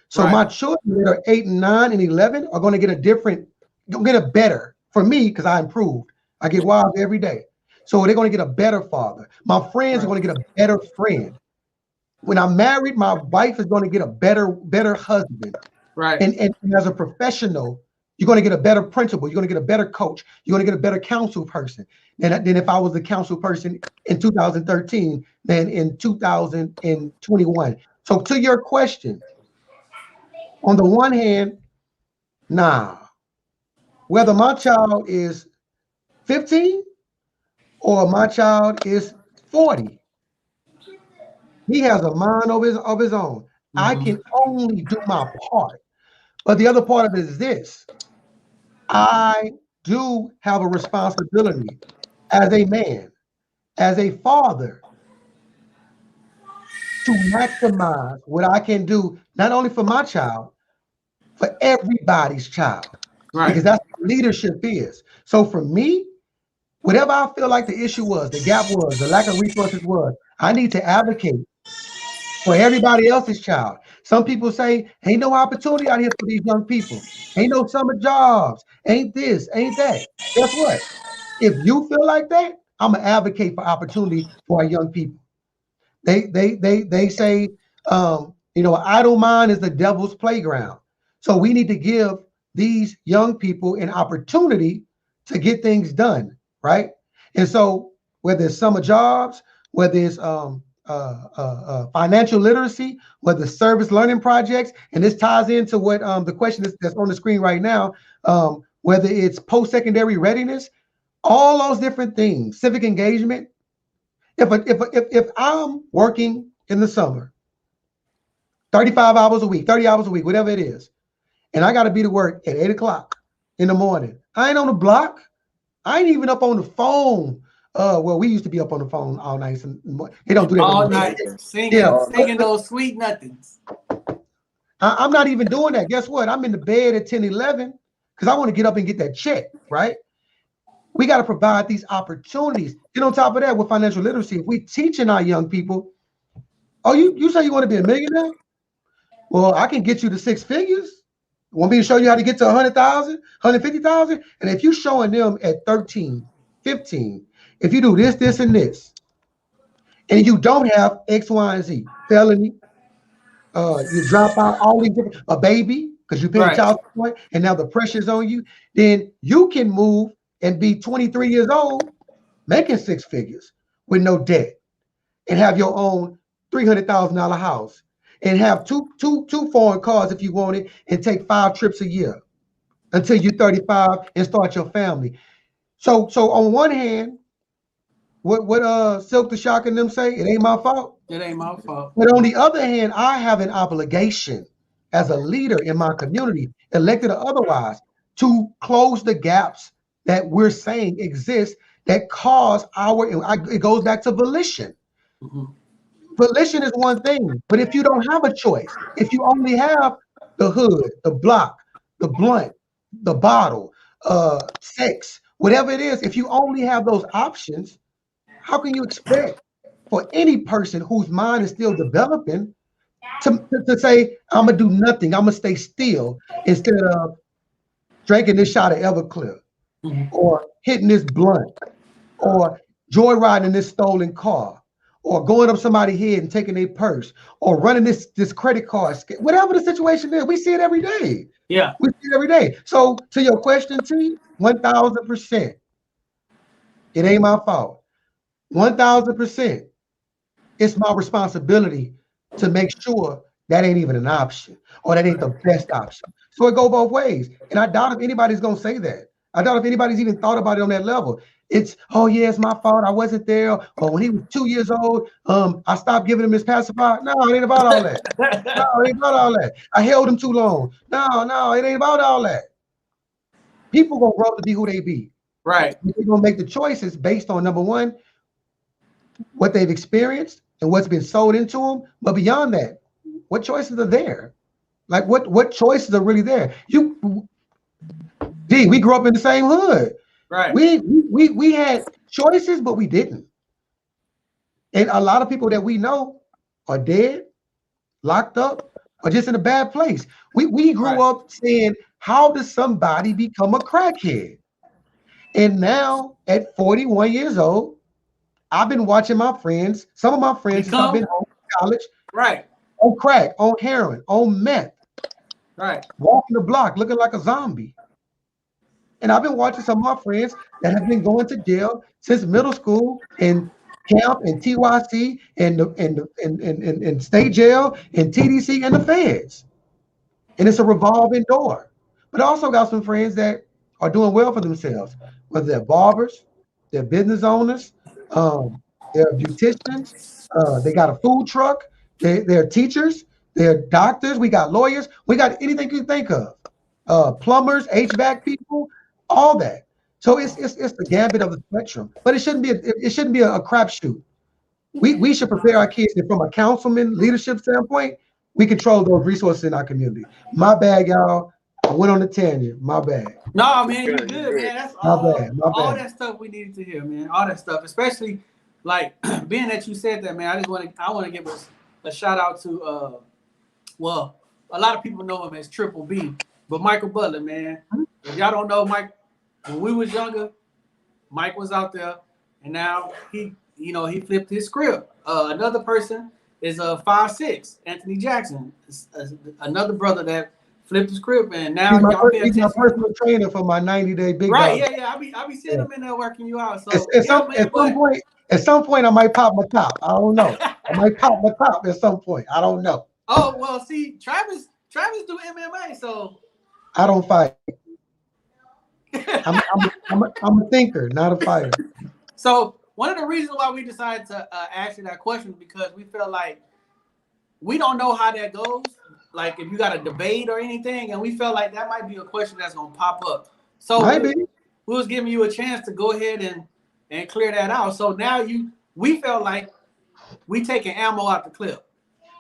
[SPEAKER 3] So my children that are 8 and 9 and 11 are going to get a better for me, because I improved. I get wild every day. So they're going to get a better father. My friends are going to get a better friend. When I'm married, my wife is going to get a better husband.
[SPEAKER 1] Right.
[SPEAKER 3] And as a professional, you're going to get a better principal. You're going to get a better coach. You're going to get a better counsel person than if I was a counsel person in 2013 than in 2021. So to your question, on the one hand, nah. Whether my child is 15 or my child is 40. He has a mind of his own. I can only do my part. But the other part of it is this. I do have a responsibility as a man, as a father, to maximize what I can do, not only for my child, for everybody's child,
[SPEAKER 1] Right.
[SPEAKER 3] because that's what leadership is. So for me, whatever I feel like the issue was, the gap was, the lack of resources was, I need to advocate for everybody else's child. Some people say, ain't no opportunity out here for these young people. Ain't no summer jobs. Ain't this, ain't that. Guess what? If you feel like that, I'm gonna advocate for opportunity for our young people. They say, idle mind is the devil's playground. So we need to give these young people an opportunity to get things done, right? And so whether it's summer jobs, whether it's financial literacy, whether it's service learning projects, and this ties into what the question that's on the screen right now, whether it's post-secondary readiness, all those different things, civic engagement. If I'm working in the summer, 35 hours a week, 30 hours a week, whatever it is, and I got to be to work at 8 o'clock in the morning, I ain't on the block. I ain't even up on the phone. Well, we used to be up on the phone all night. They don't do that
[SPEAKER 1] all
[SPEAKER 3] no more.
[SPEAKER 1] night singing those sweet nothings.
[SPEAKER 3] I'm not even doing that. Guess what? I'm in the bed at 10, 11 because I want to get up and get that check, right? We got to provide these opportunities. And on top of that, with financial literacy, if we teaching our young people, oh, you say you want to be a millionaire? Well, I can get you to 6 figures. Want me to show you how to get to 100,000, 150,000? And if you're showing them at 13, 15, if you do this, this, and this, and you don't have X, Y, and Z, felony, you drop out all these different, a baby, because you pay child support, and now the pressure's on you, then you can move and be 23 years old, making 6 figures with no debt, and have your own $300,000 house, and have two foreign cars if you want it, and take 5 trips a year until you're 35 and start your family. So on one hand, what Silk the Shock and them say, it ain't my fault.
[SPEAKER 1] It ain't my fault.
[SPEAKER 3] But on the other hand, I have an obligation as a leader in my community, elected or otherwise, to close the gaps that we're saying exist that cause it goes back to volition. Volition is one thing, but if you don't have a choice, if you only have the hood, the block, the blunt, the bottle, sex, whatever it is, if you only have those options, how can you expect for any person whose mind is still developing to say, I'm gonna do nothing, I'm gonna stay still instead of drinking this shot of Everclear, or hitting this blunt, or joyriding this stolen car, or going up somebody's head and taking their purse, or running this credit card, whatever the situation is, we see it every day.
[SPEAKER 1] Yeah,
[SPEAKER 3] we see it every day. So to your question, T, 1,000%, it ain't my fault. 1,000%, it's my responsibility to make sure that ain't even an option, or that ain't the best option. So it go both ways. And I doubt if anybody's gonna say that. I doubt if anybody's even thought about it on that level. It's, oh yeah, it's my fault, I wasn't there. Or when he was 2 years old, I stopped giving him his pacifier. No, it ain't about all that. No, it ain't about all that. I held him too long. No, it ain't about all that. People gonna grow up to be who they be.
[SPEAKER 1] Right.
[SPEAKER 3] They're gonna make the choices based on, number one, what they've experienced and what's been sold into them. But beyond that, what choices are there? Like what choices are really there? We grew up in the same hood.
[SPEAKER 1] Right.
[SPEAKER 3] We had choices, but we didn't. And a lot of people that we know are dead, locked up, or just in a bad place. We grew up saying, how does somebody become a crackhead? And now at 41 years old, I've been watching my friends, some of my friends since I've been home from college, on crack, on heroin, on meth, walking the block, looking like a zombie. And I've been watching some of my friends that have been going to jail since middle school, and camp, and TYC, and state jail, and TDC, and the feds. And it's a revolving door. But I also got some friends that are doing well for themselves, whether they're barbers, they're business owners, they're beauticians, they got a food truck, they're teachers, they're doctors, we got lawyers, we got anything you can think of, plumbers, HVAC people, all that. So it's the gambit of the spectrum, but it shouldn't be a crapshoot. We should prepare our kids, and from a councilman leadership standpoint, we control those resources in our community. My bad, y'all. I went on the tangent. My bad.
[SPEAKER 1] No, man, you good, man. That's
[SPEAKER 3] My bad.
[SPEAKER 1] all that stuff we needed to hear, man. All that stuff, especially like being that you said that, man. I want to give a shout out to well, a lot of people know him as Triple B, but Michael Butler, man. If y'all don't know Mike, when we was younger, Mike was out there, and now he flipped his script. Another person is 5'6", Anthony Jackson, another brother that flipped the script, and now
[SPEAKER 3] he's my personal trainer for my 90-day big
[SPEAKER 1] right.
[SPEAKER 3] dog.
[SPEAKER 1] Yeah. I be seeing him in there working you out. So
[SPEAKER 3] at some point, I might pop my top. I don't know. I might pop my top at some point. I don't know.
[SPEAKER 1] Oh well, see, Travis do MMA, so
[SPEAKER 3] I don't fight. I'm a thinker, not a fighter.
[SPEAKER 1] So one of the reasons why we decided to ask you that question is because we felt like we don't know how that goes. Like if you got a debate or anything, and we felt like that might be a question that's gonna pop up. So we was giving you a chance to go ahead and clear that out. So now we felt like we taking ammo out the clip.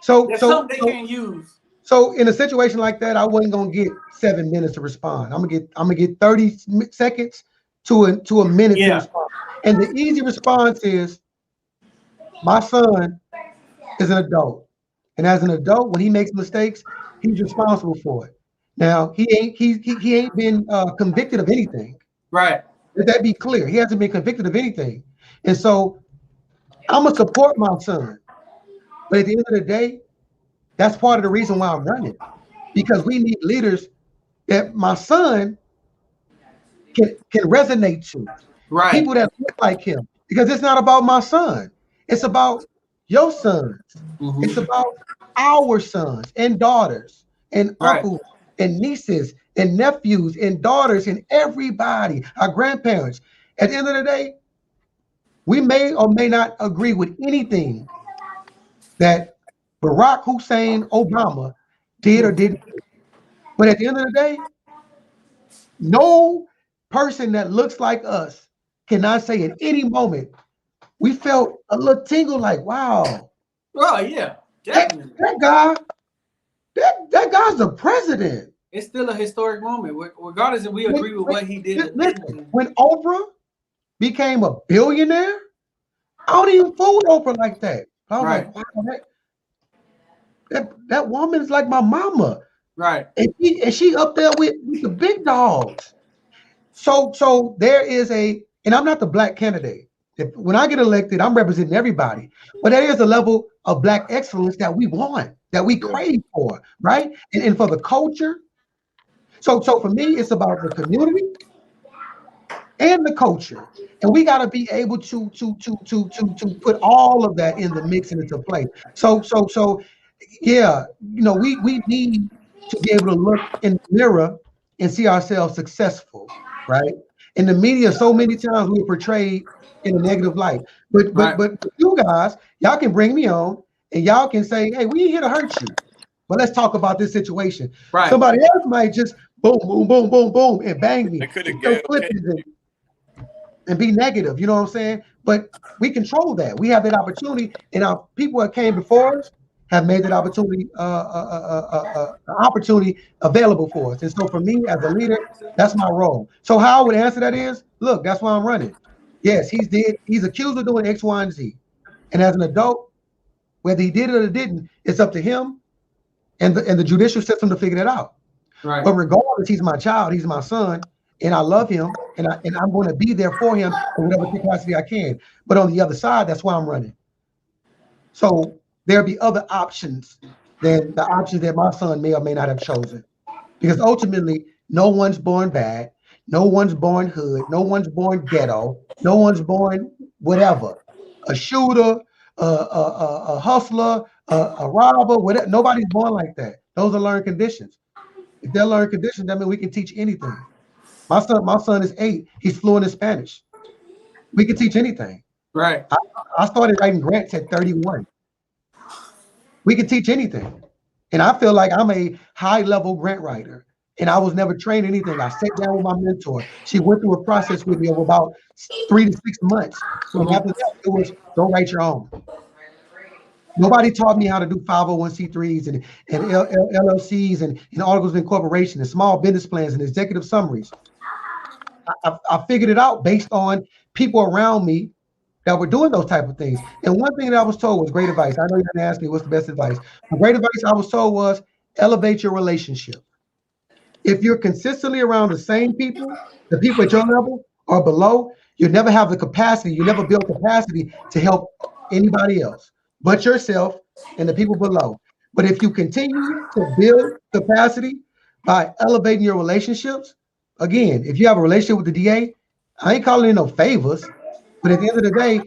[SPEAKER 3] So
[SPEAKER 1] something they can't use.
[SPEAKER 3] So in a situation like that, I wasn't gonna get 7 minutes to respond. I'm gonna get 30 seconds to a minute to respond. And the easy response is, my son is an adult, and as an adult, when he makes mistakes, he's responsible for it. Now he ain't been convicted of anything.
[SPEAKER 1] Right.
[SPEAKER 3] Let that be clear. He hasn't been convicted of anything, and so I'm gonna support my son. But at the end of the day, that's part of the reason why I'm running, because we need leaders that my son can resonate to.
[SPEAKER 1] Right.
[SPEAKER 3] People that look like him, because it's not about my son. It's about your sons. Mm-hmm. It's about our sons and daughters and uncles and nieces and nephews and daughters and everybody, our grandparents. At the end of the day, we may or may not agree with anything that Barack Hussein Obama did or didn't. But at the end of the day, no person that looks like us cannot say at any moment we felt a little tingle like, wow.
[SPEAKER 1] Oh yeah, definitely.
[SPEAKER 3] That guy's the president.
[SPEAKER 1] It's still a historic moment, regardless if we agree with what he did.
[SPEAKER 3] Listen, when Oprah became a billionaire, I don't even fool with Oprah like that. I was like, wow, that woman's like my mama.
[SPEAKER 1] Right.
[SPEAKER 3] And she up there with the big dogs. So there is and I'm not the black candidate. When I get elected, I'm representing everybody. But there is a level of black excellence that we want, that we crave for, right? And for the culture. So for me, it's about the community and the culture. And we got to be able to put all of that in the mix and into play. So yeah, we need to be able to look in the mirror and see ourselves successful, right? In the media, so many times we're portrayed in a negative light. But you guys, y'all can bring me on and y'all can say, hey, we ain't here to hurt you, but let's talk about this situation. Right. Somebody else might just boom, boom, boom, boom, boom, and bang me. And be negative, you know what I'm saying? But we control that. We have that opportunity, and our people that came before us have made that opportunity available for us. And so for me as a leader, that's my role. So how I would answer that is, look, that's why I'm running. Yes, he's accused of doing X, Y, and Z. And as an adult, whether he did it or didn't, it's up to him and the judicial system to figure that out. Right. But regardless, he's my child, he's my son, and I love him, and I'm going to be there for him in whatever capacity I can. But on the other side, that's why I'm running. So there'll be other options than the options that my son may or may not have chosen. Because ultimately, no one's born bad, no one's born hood, no one's born ghetto, no one's born whatever. A shooter, a hustler, a robber, whatever. Nobody's born like that. Those are learned conditions. If they're learned conditions, that means we can teach anything. My son is 8. He's fluent in Spanish. We can teach anything.
[SPEAKER 1] Right.
[SPEAKER 3] I started writing grants at 31. We can teach anything. And I feel like I'm a high-level grant writer. And I was never trained anything. I sat down with my mentor. She went through a process with me of about 3 to 6 months. And after that, it was go write your own. Nobody taught me how to do 501c3s and LLCs and articles of incorporation and small business plans and executive summaries. I figured it out based on people around me that were doing those type of things. And one thing that I was told was great advice. I know you didn't ask me what's the best advice. The great advice I was told was elevate your relationship. If you're consistently around the same people, the people at your level or below, you never have the capacity, you never build capacity to help anybody else but yourself and the people below. But if you continue to build capacity by elevating your relationships, again, if you have a relationship with the DA, I ain't calling in no favors, but at the end of the day,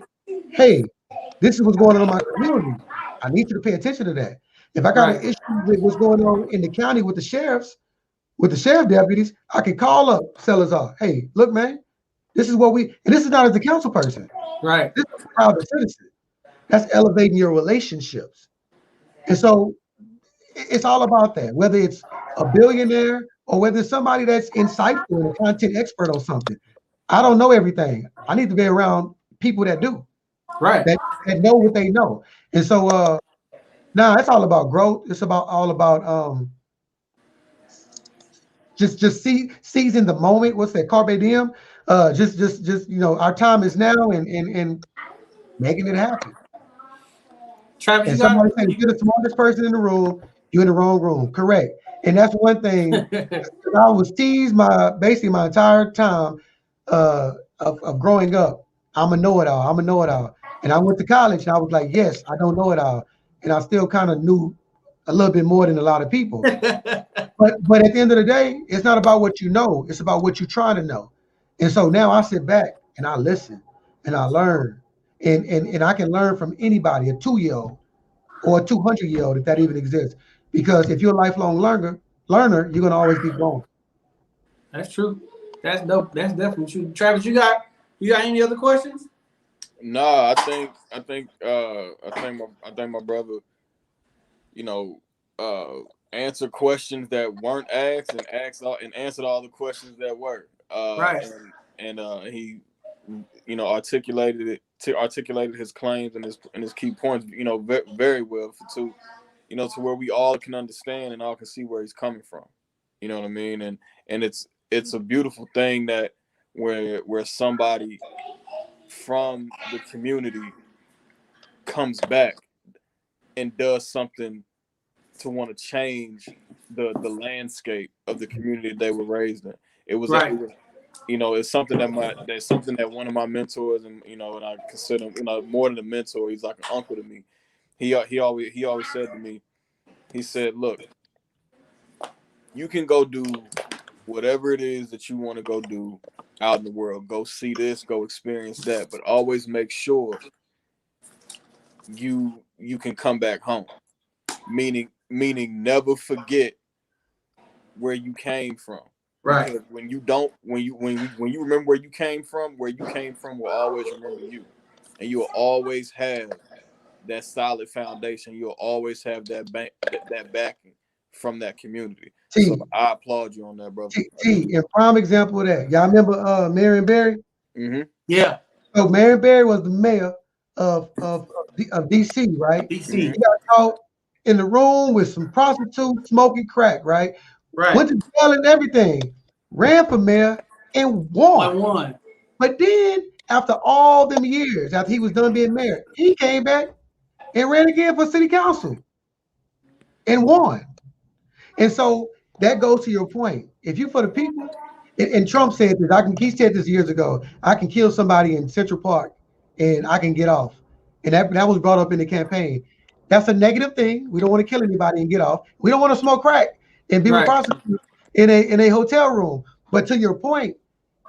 [SPEAKER 3] hey, this is what's going on in my community. I need you to pay attention to that. If I got an issue with what's going on in the county with the sheriff deputies, I can call up Salazar. Hey, look, man, this is what and this is not as a council person.
[SPEAKER 1] Right.
[SPEAKER 3] This is a private citizen. That's elevating your relationships. And so it's all about that, whether it's a billionaire or whether it's somebody that's insightful and a content expert on something. I don't know everything. I need to be around people that do.
[SPEAKER 1] Right.
[SPEAKER 3] That know what they know. And so now it's all about growth. It's all about just seizing the moment. What's that? Carpe diem. Just our time is now and making it happen.
[SPEAKER 1] Travis,
[SPEAKER 3] and somebody said, if you're the smartest person in the room, you're in the wrong room. Correct. And that's one thing. I was teased basically my entire time of growing up. I'm a know-it-all. I'm a know-it-all. And I went to college and I was like, yes, I don't know it all. And I still kind of knew a little bit more than a lot of people. But at the end of the day, it's not about what you know. It's about what you're trying to know. And so now I sit back and I listen and I learn. And I can learn from anybody, a 2-year-old or a 200-year-old, if that even exists. Because if you're a lifelong learner, you're going to always be growing.
[SPEAKER 1] That's true. That's dope. That's definitely true. Travis, you got any other questions?
[SPEAKER 2] No, I think my brother, answered questions that weren't asked and answered all the questions that were.
[SPEAKER 1] Right.
[SPEAKER 2] And he, articulated his claims and his key points, very well to where we all can understand and all can see where he's coming from. You know what I mean? And it's a beautiful thing that where somebody from the community comes back and does something to want to change the landscape of the community they were raised in. It was
[SPEAKER 1] right.
[SPEAKER 2] It's something that one of my mentors, and and I consider him, more than a mentor, he's like an uncle to me. He always said to me, he said, look, you can go do whatever it is that you want to go do out in the world. Go see this, go experience that, but always make sure you can come back home. Meaning never forget where you came from.
[SPEAKER 1] Right.
[SPEAKER 2] Because when you remember where you came from will always remember you. And you'll always have that solid foundation. You'll always have that backing from that community. So I applaud you on that, brother.
[SPEAKER 3] A prime example of that. Y'all remember Marion Barry?
[SPEAKER 2] Mm-hmm.
[SPEAKER 1] Yeah.
[SPEAKER 3] So Marion Barry was the mayor of DC, right?
[SPEAKER 1] DC.
[SPEAKER 3] He got caught in the room with some prostitutes smoking crack, right?
[SPEAKER 1] Right.
[SPEAKER 3] Went to jail and everything. Ran for mayor and won. But then after all them years, after he was done being mayor, he came back and ran again for city council and won. And so that goes to your point. If you for the people, and Trump said this, he said this years ago, I can kill somebody in Central Park and I can get off. And that was brought up in the campaign. That's a negative thing. We don't want to kill anybody and get off. We don't want to smoke crack and be with prostitutes in a hotel room. But to your point,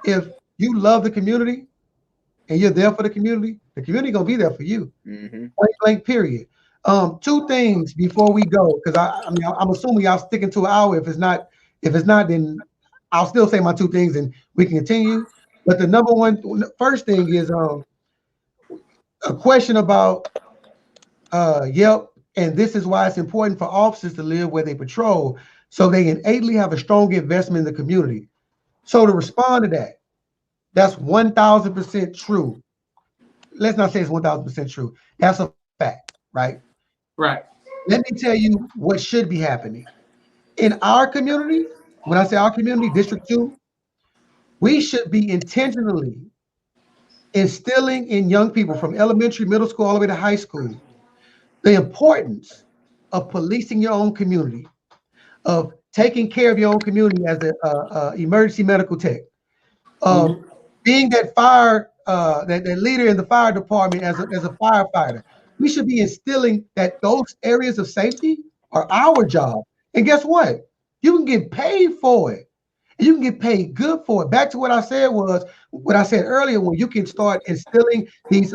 [SPEAKER 3] if you love the community and you're there for the community gonna be there for you.
[SPEAKER 2] Mm-hmm.
[SPEAKER 3] Point blank, period. 2 things before we go, because I'm assuming y'all sticking to an hour. If it's not, then I'll still say my 2 things and we can continue. But the number one first thing is a question about yep, and this is why it's important for officers to live where they patrol, so they innately have a strong investment in the community. So to respond to that, that's 1,000% true. Let's not say it's 1,000% true. That's a fact, right?
[SPEAKER 1] Right.
[SPEAKER 3] Let me tell you what should be happening. In our community, when I say our community, District 2, we should be intentionally instilling in young people from elementary, middle school, all the way to high school, the importance of policing your own community, of taking care of your own community as an emergency medical tech, of being that fire, that leader in the fire department as a firefighter. We should be instilling that those areas of safety are our job. And guess what? You can get paid for it. And you can get paid good for it. Back to what I said earlier, when you can start instilling these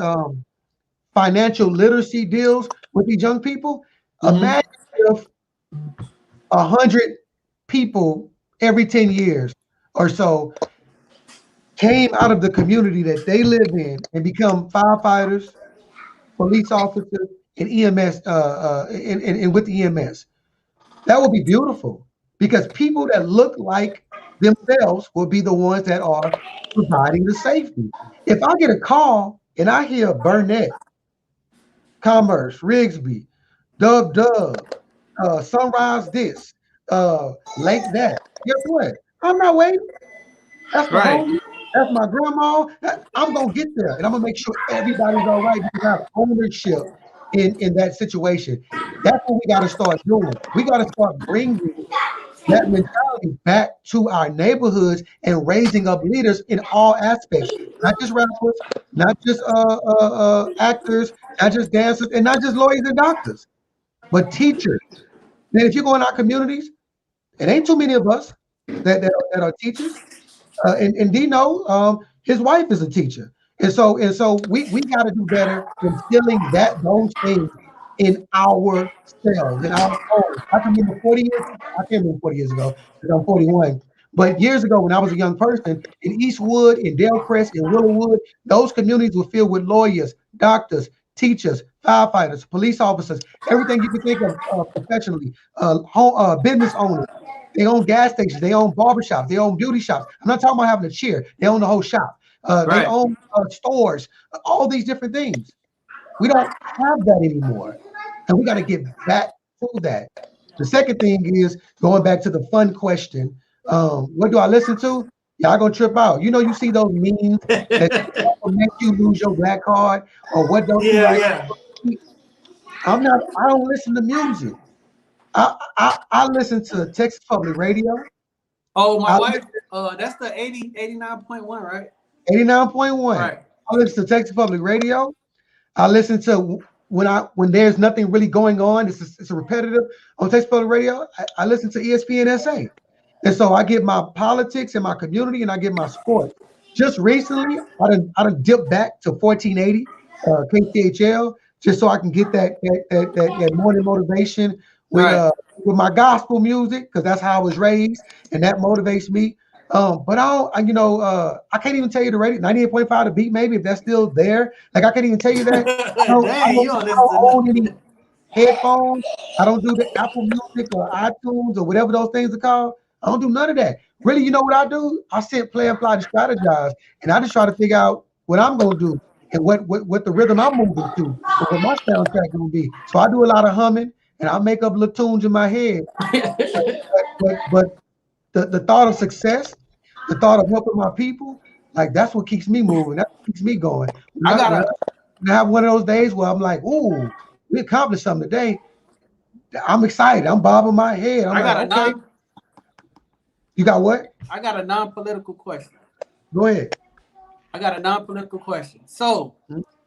[SPEAKER 3] financial literacy deals with these young people. Imagine if 100 people every 10 years or so came out of the community that they live in and become firefighters, police officers, and EMS, and with the EMS. That would be beautiful, because people that look like themselves will be the ones that are providing the safety. If I get a call and I hear Burnett, Commerce, Rigsby, Dub, Sunrise this, Lake that, guess what? I'm not waiting. That's my
[SPEAKER 1] Right.
[SPEAKER 3] homie. That's my grandma. I'm gonna get there, and I'm gonna make sure everybody's all right, because I have ownership in that situation. That's what we got to start doing. We got to start bringing that mentality back to our neighborhoods and raising up leaders in all aspects, not just rappers, not just actors, not just dancers, and not just lawyers and doctors, but teachers. Man, if you go in our communities, it ain't too many of us that are teachers. And Dino, his wife is a teacher, and so we got to do better instilling those things in ourselves, in our homes. I can remember 40 years. I can't remember 40 years ago because I'm 41. But years ago, when I was a young person, in Eastwood, in Dale-Crest, in Willowwood, those communities were filled with lawyers, doctors, teachers, firefighters, police officers, everything you can think of professionally, business owners. They own gas stations. They own barbershops. They own beauty shops. I'm not talking about having a chair. They own the whole shop. They own stores. All these different things. We don't have that anymore, and we got to get back to that. The second thing is going back to the fun question. What do I listen to? Y'all gonna trip out. You see those memes that make you lose your black card, or what don't you like?
[SPEAKER 1] Yeah.
[SPEAKER 3] I don't listen to music. I listen to Texas Public Radio.
[SPEAKER 1] Oh, my wife. That's the 89.1, right?
[SPEAKER 3] 89.1.
[SPEAKER 1] Right.
[SPEAKER 3] I listen to Texas Public Radio. I listen to when there's nothing really going on. It's a repetitive on Texas Public Radio. I listen to ESPN SA, and so I get my politics and my community, and I get my sports. Just recently, I done dipped back to 1480 KCHL, just so I can get that morning motivation with my gospel music, because that's how I was raised, and that motivates me. But I can't even tell you the rating. 98.5 the beat, maybe, if that's still there. Like, I can't even tell you that. I don't own any headphones. I don't do the Apple Music or iTunes or whatever those things are called. I don't do none of that. Really, you know what I do? I sit, play, and fly to strategize, and I just try to figure out what I'm gonna do and what the rhythm I'm moving to, and what my soundtrack gonna be. So I do a lot of humming, and I make up little tunes in my head. but the thought of success, the thought of helping my people, like, that's what keeps me moving. That's what keeps me going. I have one of those days where I'm like, ooh, we accomplished something today. I'm excited. I'm bobbing my head. Okay. You got what?
[SPEAKER 1] I got a non-political question.
[SPEAKER 3] Go ahead.
[SPEAKER 1] I got a non-political question. So,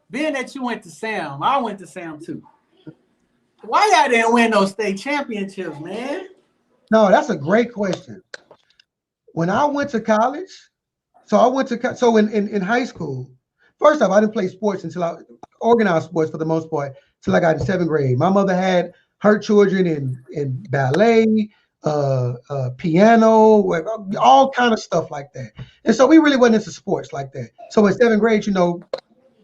[SPEAKER 1] being that you went to Sam, I went to Sam too. Why y'all didn't win those state championships, man?
[SPEAKER 3] No, that's a great question. When I went to college, in high school, first off, I didn't play sports until I organized sports for the most part till I got in 7th grade. My mother had her children in ballet, piano, all kind of stuff like that. And so we really went into sports like that. So in 7th grade, you know,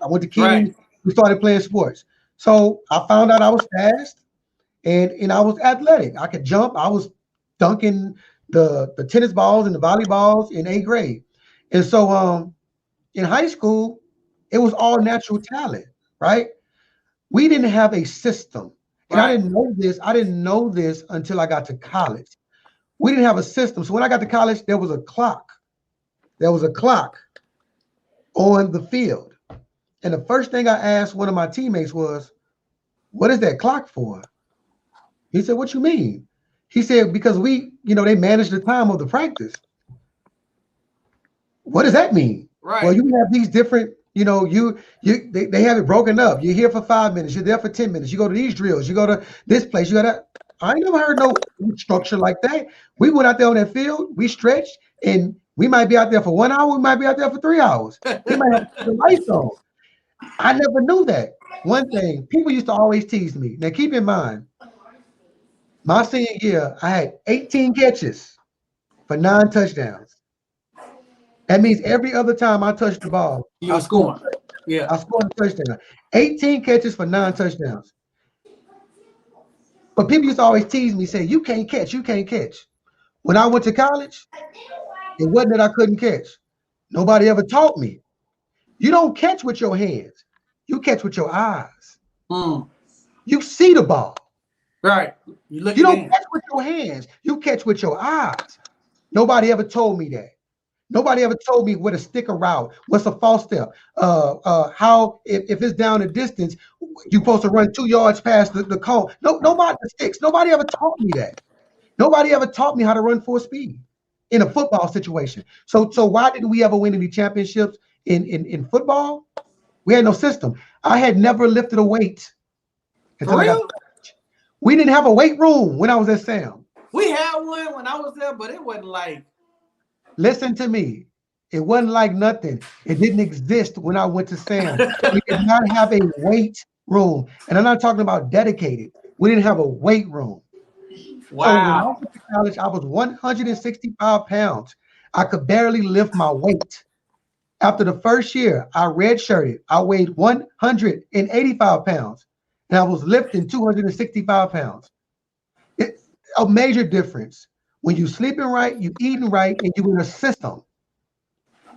[SPEAKER 3] I went to King. We started playing sports. So I found out I was fast and I was athletic. I could jump. I was dunking the tennis balls and the volleyballs in 8th grade. And so in high school, it was all natural talent, right? We didn't have a system. And I didn't know this. I didn't know this until I got to college. We didn't have a system. So when I got to college, there was a clock. There was a clock on the field. And the first thing I asked one of my teammates was, what is that clock for? He said, what you mean? He said, because we, you know, they manage the time of the practice. What does that mean? Well, you have these different, you know, they have it broken up. You're here for 5 minutes. You're there for 10 minutes. You go to these drills. You go to this place. You got to. I ain't never heard no structure like that. We went out there on that field. We stretched, and we might be out there for 1 hour. We might be out there for 3 hours. We might have the lights on. I never knew that. One thing, people used to always tease me. Now, keep in mind, my senior year, I had 18 catches for 9 touchdowns. That means every other time I touched the ball,
[SPEAKER 1] I scored. Yeah,
[SPEAKER 3] I scored a touchdown. 18 catches for 9 touchdowns. But people used to always tease me, say, you can't catch, you can't catch. When I went to college, it wasn't that I couldn't catch. Nobody ever taught me. You don't catch with your hands. You catch with your eyes. You see the ball.
[SPEAKER 1] Right.
[SPEAKER 3] You don't catch with your hands. You catch with your eyes. Nobody ever told me that. Nobody ever told me where to stick a route, what's a false step, how if it's down a distance, you're supposed to run 2 yards past the cone. No, nobody sticks. Nobody ever taught me that. Nobody ever taught me how to run full speed in a football situation. So why didn't we ever win any championships in football? We had no system. I had never lifted a weight until I got to college. We didn't have a weight room when I was at Sam.
[SPEAKER 1] We had one when I was there, but it wasn't like.
[SPEAKER 3] Listen to me. It wasn't like nothing. It didn't exist when I went to Sam. We did not have a weight room. And I'm not talking about dedicated. We didn't have a weight room.
[SPEAKER 1] Wow.
[SPEAKER 3] So when I went to college, I was 165 pounds. I could barely lift my weight. After the first year, I redshirted. I weighed 185 pounds. And I was lifting 265 pounds. It's a major difference. When you sleeping right, you eating right, and you in a system.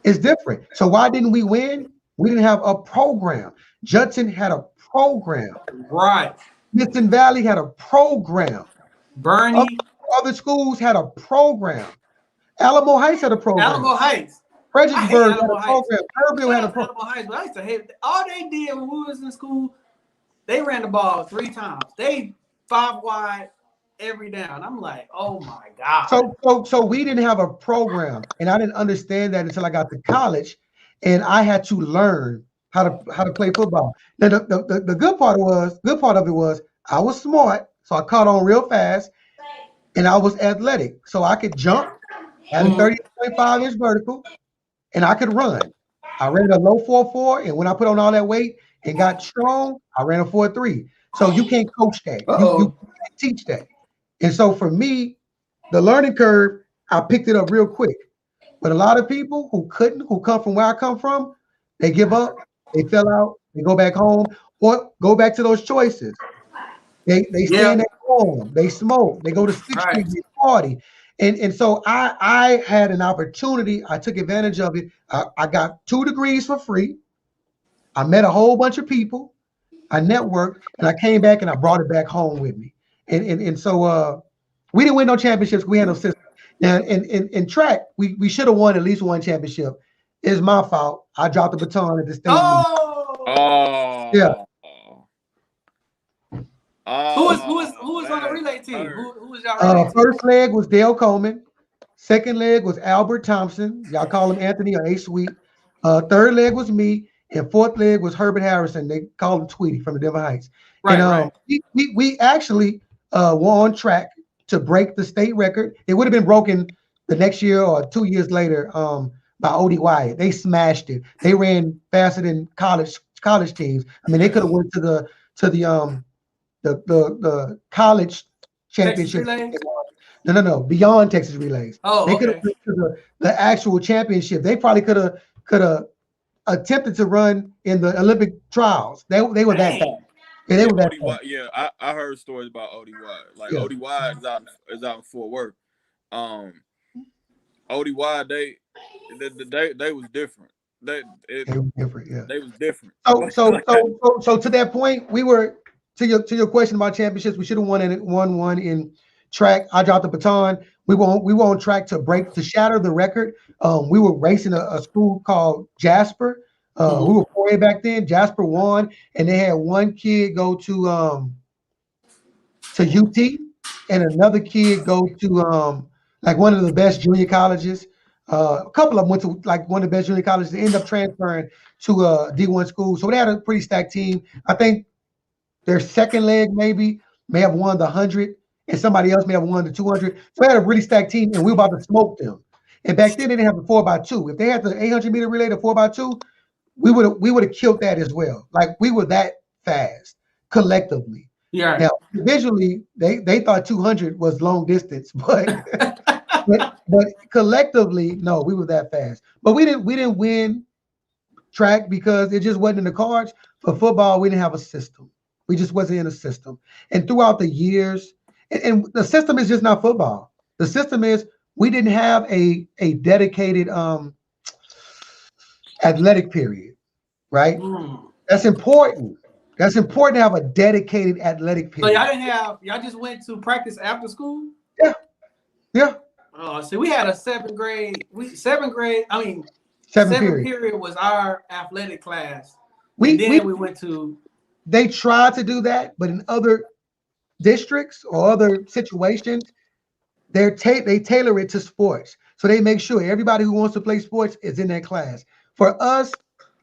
[SPEAKER 3] It's different. So why didn't we win? We didn't have a program. Judson had a program.
[SPEAKER 1] Right.
[SPEAKER 3] Smithson Valley had a program.
[SPEAKER 1] Bernie.
[SPEAKER 3] Other schools had a program. Alamo Heights had a program.
[SPEAKER 1] Alamo Heights.
[SPEAKER 3] Fredericksburg had a program. Kerrville had a program.
[SPEAKER 1] Alamo Heights, but I used to hate it. All they did when we was in school, they ran the ball 3 times. They 5 wide. Every down. I'm like, oh my God.
[SPEAKER 3] So we didn't have a program, and I didn't understand that until I got to college, and I had to learn how to play football. Now the good part of it was I was smart, so I caught on real fast, and I was athletic, so I could jump, had a 30.5-inch vertical, and I could run. I ran a low 4.4, and when I put on all that weight and got strong, I ran a 4.3. So you can't coach that. You can't teach that. And so for me, the learning curve, I picked it up real quick. But a lot of people who come from where I come from, they give up, they fell out, they go back home, or go back to those choices. They stay in their home, they smoke, they go to 6th Street, they party. And so I had an opportunity, I took advantage of it. I got 2 degrees for free. I met a whole bunch of people, I networked, and I came back and I brought it back home with me. And so we didn't win no championships. We had no system. Now in track, we should have won at least 1 championship. It's my fault. I dropped the baton at the state meet.
[SPEAKER 2] Oh,
[SPEAKER 3] yeah.
[SPEAKER 1] Who was on the relay team? Who was y'all relay team?
[SPEAKER 3] First leg was Dale Coleman. Second leg was Albert Thompson. Y'all call him Anthony or A Sweet. Third leg was me, and fourth leg was Herbert Harrison. They called him Tweety from the Denver Heights. And we actually were on track to break the state record. It would have been broken the next year or 2 years later by Odie Wyatt. They smashed it. They ran faster than college teams. I mean, they could have went to the college championship. No. Beyond Texas relays.
[SPEAKER 1] Oh,
[SPEAKER 3] They could have
[SPEAKER 1] okay.
[SPEAKER 3] went to the actual championship. They probably could have attempted to run in the Olympic trials. They were that fast.
[SPEAKER 1] Dang.
[SPEAKER 3] Yeah, they
[SPEAKER 2] Yeah,
[SPEAKER 3] were that
[SPEAKER 2] ODY.
[SPEAKER 3] fast.
[SPEAKER 2] Yeah, I heard stories about ODY. Like
[SPEAKER 3] Yeah.
[SPEAKER 2] ODY is out in Fort Worth. ODY they was different.
[SPEAKER 3] They were different. Yeah.
[SPEAKER 2] They was different.
[SPEAKER 3] So to that point, we were to your question about championships. We should have won one in track. I dropped the baton. We were on track to shatter the record. We were racing a school called Jasper. We were 4A back then. Jasper won, and they had one kid go to UT, and another kid go to like one of the best junior colleges. A couple of them went to like one of the best junior colleges. They ended up transferring to a D1 school. So they had a pretty stacked team. I think their second leg may have won the 100, and somebody else may have won the 200. So they had a really stacked team, and we were about to smoke them. And back then they didn't have the 4x2. If they had the 800-meter relay, the 4x2, we would have killed that as well. Like we were that fast collectively.
[SPEAKER 1] Yeah.
[SPEAKER 3] Now visually, they thought 200 was long distance, but but collectively, no, we were that fast. But we didn't win track because it just wasn't in the cards. For football, we didn't have a system. We just wasn't in a system. And throughout the years, and the system is just not football. The system is we didn't have a dedicated athletic period, right? That's important. That's important to have a dedicated athletic period.
[SPEAKER 1] So y'all just went to practice after school?
[SPEAKER 3] Yeah.
[SPEAKER 1] Oh, see, we had a seventh grade. Seventh period was our athletic class. We went to.
[SPEAKER 3] They tried to do that, but in other districts or other situations, they tailor it to sports. So they make sure everybody who wants to play sports is in that class. For us,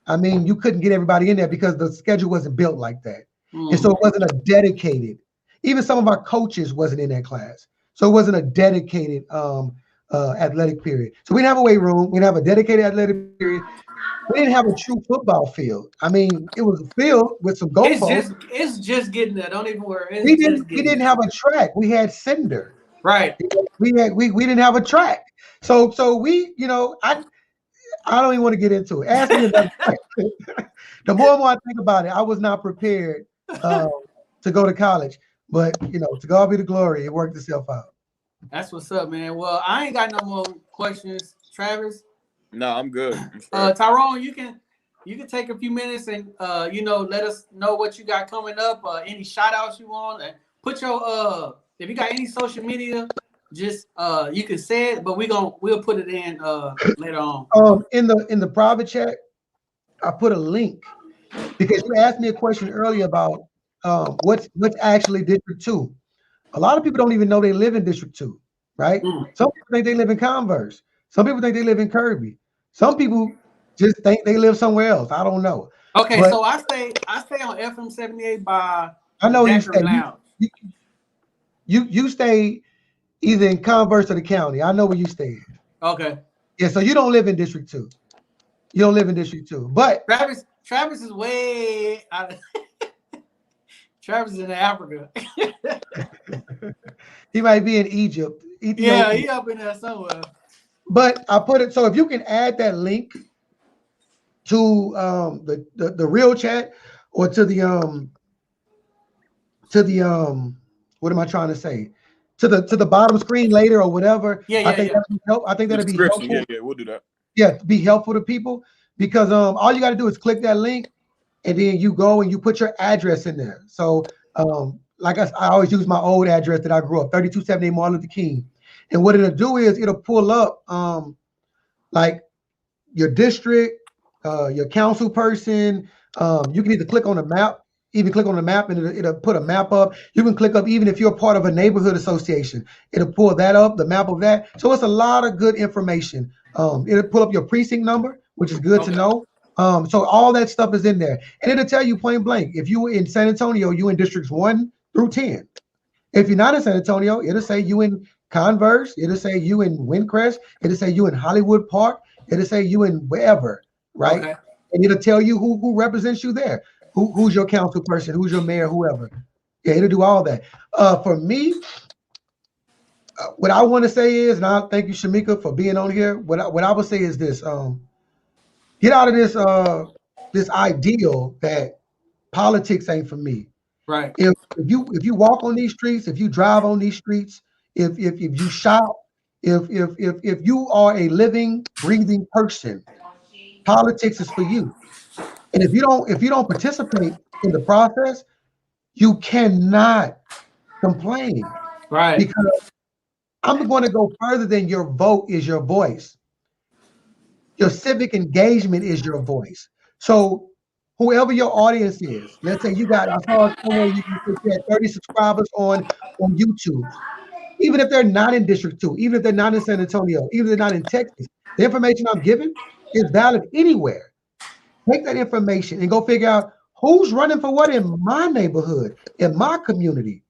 [SPEAKER 3] you couldn't get everybody in there because the schedule wasn't built like that. And so it wasn't a dedicated, even some of our coaches wasn't in that class. So it wasn't a dedicated athletic period. So we didn't have a weight room. We didn't have a dedicated athletic period. We didn't have a true football field. It was a field with some goalposts.
[SPEAKER 1] It's just getting there. Don't even worry.
[SPEAKER 3] We didn't have a track. We had cinder.
[SPEAKER 1] Right.
[SPEAKER 3] We didn't have a track. So we, I don't even want to get into it. Ask me another question. The more and more I think about it, I was not prepared to go to college. But to God be the glory, it worked itself out.
[SPEAKER 1] That's what's up, man. Well, I ain't got no more questions, Travis.
[SPEAKER 2] No, I'm good.
[SPEAKER 1] Tyrone, you can take a few minutes and let us know what you got coming up. Any shout outs you want, and put your if you got any social media, just you can say it, but we'll put it in later on.
[SPEAKER 3] In the private chat, I put a link because you asked me a question earlier about what's actually District 2. A lot of people don't even know they live in District 2, right? Some people think they live in Converse. Some people think they live in Kirby. Some people just think they live somewhere else. I don't know.
[SPEAKER 1] Okay, so I stay on FM 78 by
[SPEAKER 3] I know you
[SPEAKER 1] stay.
[SPEAKER 3] You stay either in Converse or the county. I know where you stay.
[SPEAKER 1] Okay.
[SPEAKER 3] Yeah, so you don't live in District 2. You don't live in District 2. But
[SPEAKER 1] Travis is way out of Travis is in Africa.
[SPEAKER 3] He might be in Egypt.
[SPEAKER 1] Yeah, he up in there somewhere.
[SPEAKER 3] But I put it so if you can add that link to the real chat or to the what am I trying to say? To the bottom screen later or whatever.
[SPEAKER 1] I think
[SPEAKER 3] that'd be helpful.
[SPEAKER 2] Yeah, we'll do that.
[SPEAKER 3] Yeah, be helpful to people because all you got to do is click that link and then you go and you put your address in there. So like I always use my old address that I grew up, 3278 Martin Luther King. And what it'll do is it'll pull up like your district, your council person. You can either click on the map, and it'll put a map up. You can click up even if you're part of a neighborhood association. It'll pull that up, the map of that. So it's a lot of good information. It'll pull up your precinct number, which is good to know. So all that stuff is in there. And it'll tell you point blank, if you were in San Antonio, you in districts 1 through 10. If you're not in San Antonio, it'll say you in Converse, it'll say you in Windcrest, it'll say you in Hollywood Park, it'll say you in wherever, right? Okay. And it'll tell you who represents you there. Who's your council person, who's your mayor, whoever. Yeah, it'll do all that. For me, what I want to say is, and I thank you, Shamika, for being on here. What I would say is this: get out of this ideal that politics ain't for me.
[SPEAKER 1] Right.
[SPEAKER 3] If you walk on these streets, if you drive on these streets, if you shop, if you are a living, breathing person, politics is for you. And if you don't participate in the process, you cannot complain.
[SPEAKER 1] Right.
[SPEAKER 3] Because I'm going to go further than your vote is your voice. Your civic engagement is your voice. So whoever your audience is, let's say I saw somewhere you had 30 subscribers on YouTube. Even if they're not in District 2, even if they're not in San Antonio, even if they're not in Texas, the information I'm giving is valid anywhere. Take that information and go figure out who's running for what in my neighborhood, in my community,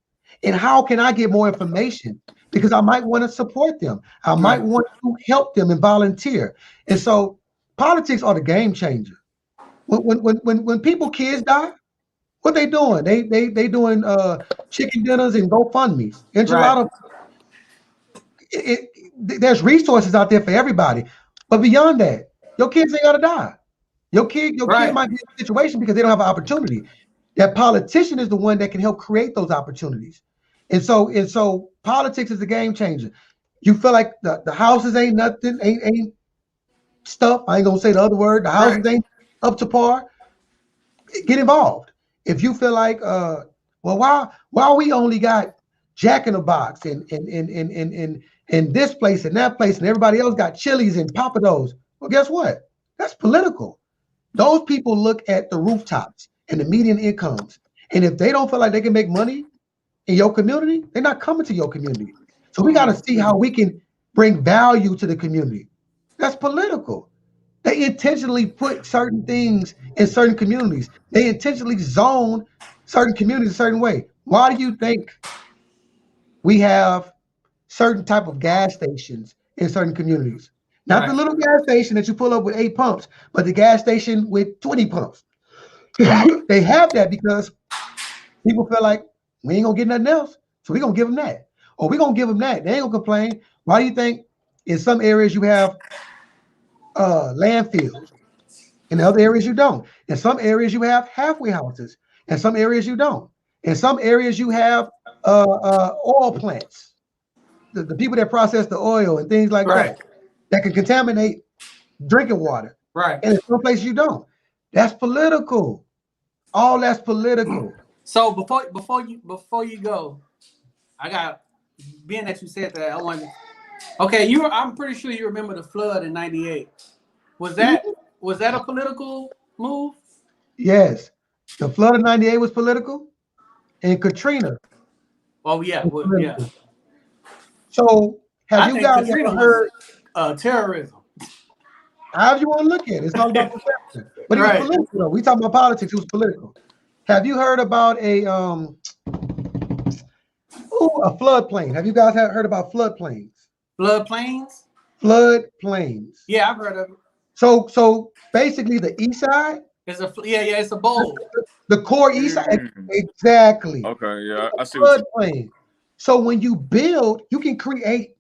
[SPEAKER 3] and how can I get more information? Because I might want to support them. I might want to help them and volunteer. And so politics are the game changer. When kids die, what they doing? They doing chicken dinners and GoFundMe's, enchilada. There's resources out there for everybody. But beyond that, your kids ain't gotta die. Your kid might be in a situation because they don't have an opportunity. That politician is the one that can help create those opportunities. And so politics is a game changer. You feel like the houses ain't nothing, ain't stuff. I ain't gonna say the other word. The houses ain't up to par. Get involved. If you feel like why we only got Jack in the Box and this place and that place and everybody else got Chili's and Papados. Well, guess what? That's political. Those people look at the rooftops and the median incomes. And if they don't feel like they can make money in your community, they're not coming to your community. So we got to see how we can bring value to the community. That's political. They intentionally put certain things in certain communities. They intentionally zone certain communities a certain way. Why do you think we have certain type of gas stations in certain communities? Not the little gas station that you pull up with 8 pumps, but the gas station with 20 pumps. They have that because people feel like we ain't gonna get nothing else, so we're gonna give them that. Or we're gonna give them that. They ain't gonna complain. Why do you think in some areas you have landfills? In other areas you don't. In some areas you have halfway houses. In some areas you don't. In some areas you have oil plants. The people that process the oil and things like that can contaminate drinking water.
[SPEAKER 1] Right.
[SPEAKER 3] And in some places you don't. That's political. All that's political.
[SPEAKER 1] So before you go, I got, being that you said that, I wanted. Okay, I'm pretty sure you remember the flood in '98. Was that a political move?
[SPEAKER 3] Yes, the flood of '98 was political, and Katrina.
[SPEAKER 1] Oh yeah, yeah.
[SPEAKER 3] So have you guys
[SPEAKER 1] Katrina
[SPEAKER 3] ever heard
[SPEAKER 1] terrorism?
[SPEAKER 3] However you want to look at it, it's all about perception. But it was political. Though. We talking about politics. It was political. Have you heard about a floodplain? Have you guys heard about floodplains?
[SPEAKER 1] Floodplains?
[SPEAKER 3] Floodplains.
[SPEAKER 1] Yeah, I've heard of it.
[SPEAKER 3] So basically, the east side.
[SPEAKER 1] It's it's a bowl.
[SPEAKER 3] The core east side. Exactly.
[SPEAKER 2] Okay, yeah, I see.
[SPEAKER 3] Floodplain. So when you build, you can create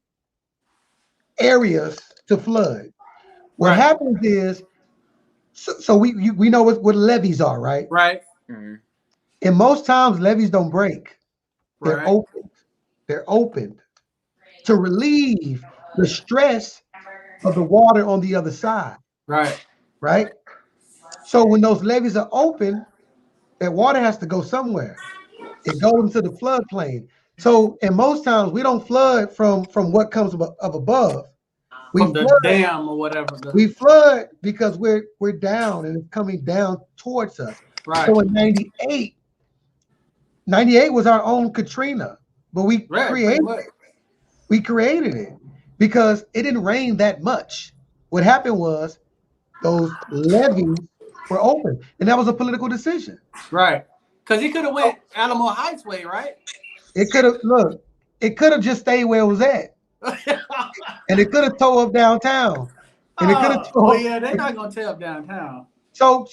[SPEAKER 3] areas to flood. What happens is, so we know what levees are, right?
[SPEAKER 1] Right.
[SPEAKER 2] Mm-hmm.
[SPEAKER 3] And most times levees don't break. They're open. They're opened to relieve the stress of the water on the other side.
[SPEAKER 1] Right.
[SPEAKER 3] Right. So when those levees are open, that water has to go somewhere. It goes into the floodplain. So, and most times we don't flood from what comes up above. We
[SPEAKER 1] from the
[SPEAKER 3] flood,
[SPEAKER 1] dam or whatever.
[SPEAKER 3] We flood because we're down and it's coming down towards us.
[SPEAKER 1] Right.
[SPEAKER 3] So in '98 was our own Katrina, but we created it. We created it because it didn't rain that much. What happened was those levees were open, and that was a political decision.
[SPEAKER 1] Right. Because he could have went Alamo Heights way, right?
[SPEAKER 3] It could have just stayed where it was at. And it could have tore up downtown. And it could have
[SPEAKER 1] they're not gonna tear up downtown.
[SPEAKER 3] So,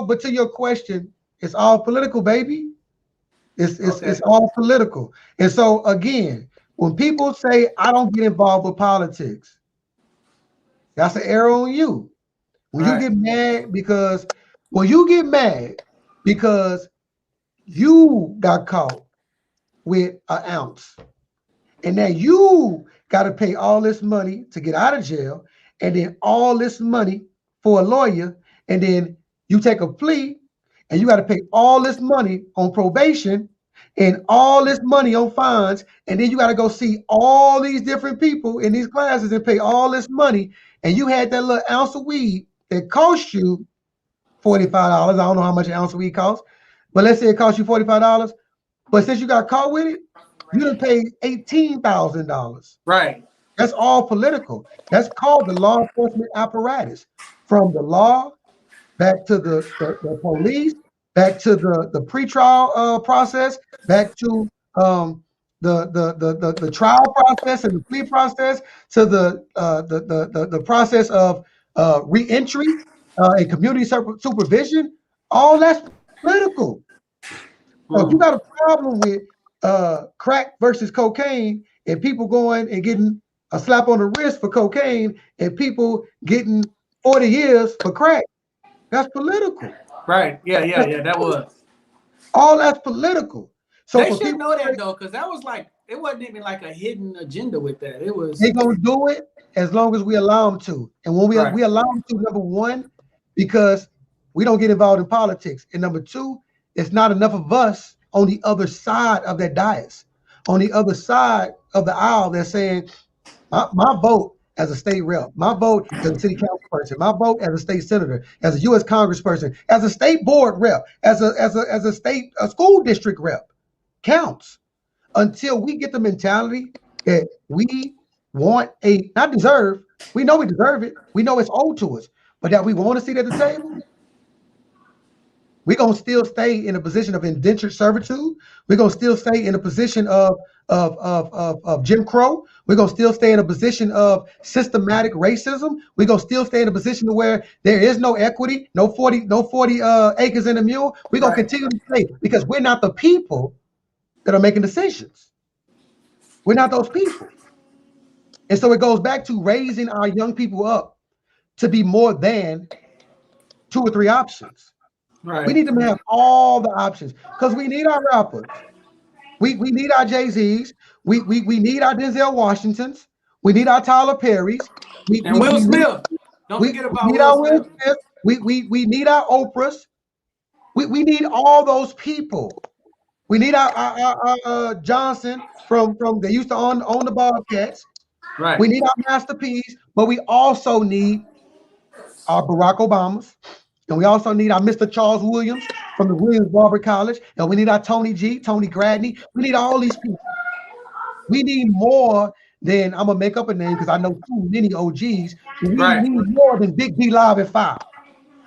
[SPEAKER 3] but to your question, it's all political, baby. It's all political. And so again, When people say I don't get involved with politics, that's an error on you. When you get mad because you got caught with an ounce, and now you got to pay all this money to get out of jail, and then all this money for a lawyer, and then you take a plea, and you got to pay all this money on probation, and all this money on fines, and then you got to go see all these different people in these classes and pay all this money, and you had that little ounce of weed that cost you $45. I don't know how much an ounce of weed costs, but let's say it cost you $45. But since you got caught with it, you done paid $18,000.
[SPEAKER 1] Right.
[SPEAKER 3] That's all political. That's called the law enforcement apparatus. From the law back to the police, back to the pretrial process, back to the trial process and the plea process, to the process of reentry and community supervision. All that's political. So if you got a problem with crack versus cocaine, and people going and getting a slap on the wrist for cocaine, and people getting 40 years for crack, that's political.
[SPEAKER 1] Right. Yeah. That was.
[SPEAKER 3] All that's political. So
[SPEAKER 1] they should know that though, because that was like, it wasn't even like a hidden agenda with that. It was.
[SPEAKER 3] They gonna do it as long as we allow them to, and when we allow them to, number one, because we don't get involved in politics, and number two, it's not enough of us on the other side of that dais, on the other side of the aisle. They're saying, my vote as a state rep, my vote as a city council person, my vote as a state senator, as a U.S. congressperson, as a state board rep, as a state school district rep, counts. Until we get the mentality that we want not deserve, we know we deserve it, we know it's owed to us, but that we want to sit at the table, we're going to still stay in a position of indentured servitude. We're going to still stay in a position of Jim Crow. We're going to still stay in a position of systematic racism. We're going to still stay in a position where there is no equity, no 40 acres in a mule. We're going to continue to stay because we're not the people that are making decisions. We're not those people. And so it goes back to raising our young people up to be more than 2 or 3 options. Right. We need them to have all the options because we need our rappers. We need our Jay-Z's. We need our Denzel Washingtons. We need our Tyler Perry's.
[SPEAKER 1] And Will Smith. Don't forget about Will Smith.
[SPEAKER 3] We need our Oprahs. We need all those people. We need our Johnson from they used to own the Bobcats.
[SPEAKER 1] Right.
[SPEAKER 3] We need our Master P's, but we also need our Barack Obamas. And we also need our Mr. Charles Williams from the Williams Barber College. And we need our Tony Gradney. We need all these people. We need more than, I'm going to make up a name because I know too many OGs. We need more than Big B Live at 5.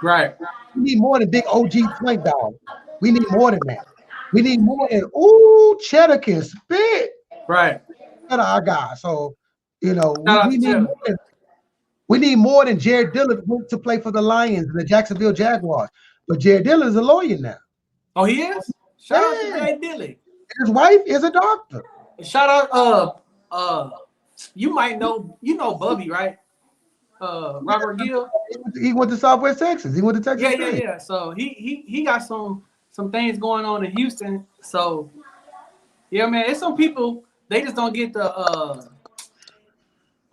[SPEAKER 1] Right.
[SPEAKER 3] We need more than Big OG Swank Dog. We need more than that. We need more than, Cheddar can spit.
[SPEAKER 1] Right.
[SPEAKER 3] That's our guy. So, we need more than Jared Dillon went to play for the Lions and the Jacksonville Jaguars. But Jared Dillon is a lawyer now.
[SPEAKER 1] Oh, he is? Shout out to Jared Dillon.
[SPEAKER 3] His wife is a doctor.
[SPEAKER 1] Shout out, you might know, Bubby, right? Robert Gill.
[SPEAKER 3] He went to Southwest Texas. He went to Texas.
[SPEAKER 1] Yeah. So he got some things going on in Houston. So yeah, man, it's some people, they just don't get the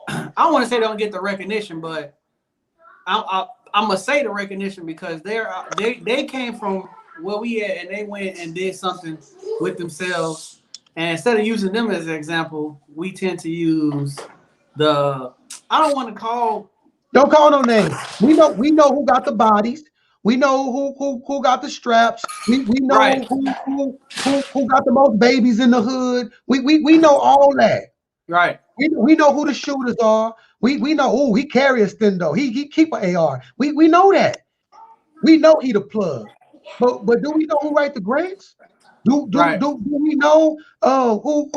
[SPEAKER 1] I don't want to say they don't get the recognition, but I'm gonna say the recognition because they came from where we at and they went and did something with themselves. And instead of using them as an example, we tend to use I don't want to call.
[SPEAKER 3] Don't call no names. We know who got the bodies. We know who got the straps. We know who got the most babies in the hood. We know all that.
[SPEAKER 1] Right.
[SPEAKER 3] We know who the shooters are. We know he carry a stendo. He keep an AR. We know that. We know he the plug. But do we know who write the grants? Do we know who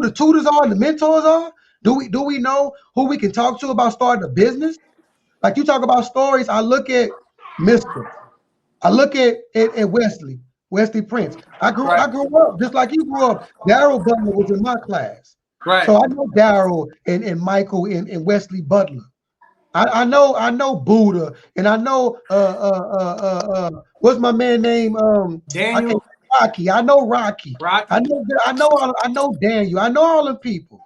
[SPEAKER 3] the tutors are and the mentors are? Do we know who we can talk to about starting a business? Like you talk about stories, I look at Mr. I look at Wesley Prince. I grew up just like you grew up. Daryl Butler was in my class.
[SPEAKER 1] Right.
[SPEAKER 3] So I know Daryl and Michael and Wesley Butler. I know Buddha, and I know what's my man name? I can't
[SPEAKER 1] Daniel.
[SPEAKER 3] Rocky. I know Rocky.
[SPEAKER 1] Rocky.
[SPEAKER 3] I know Daniel. I know all them people.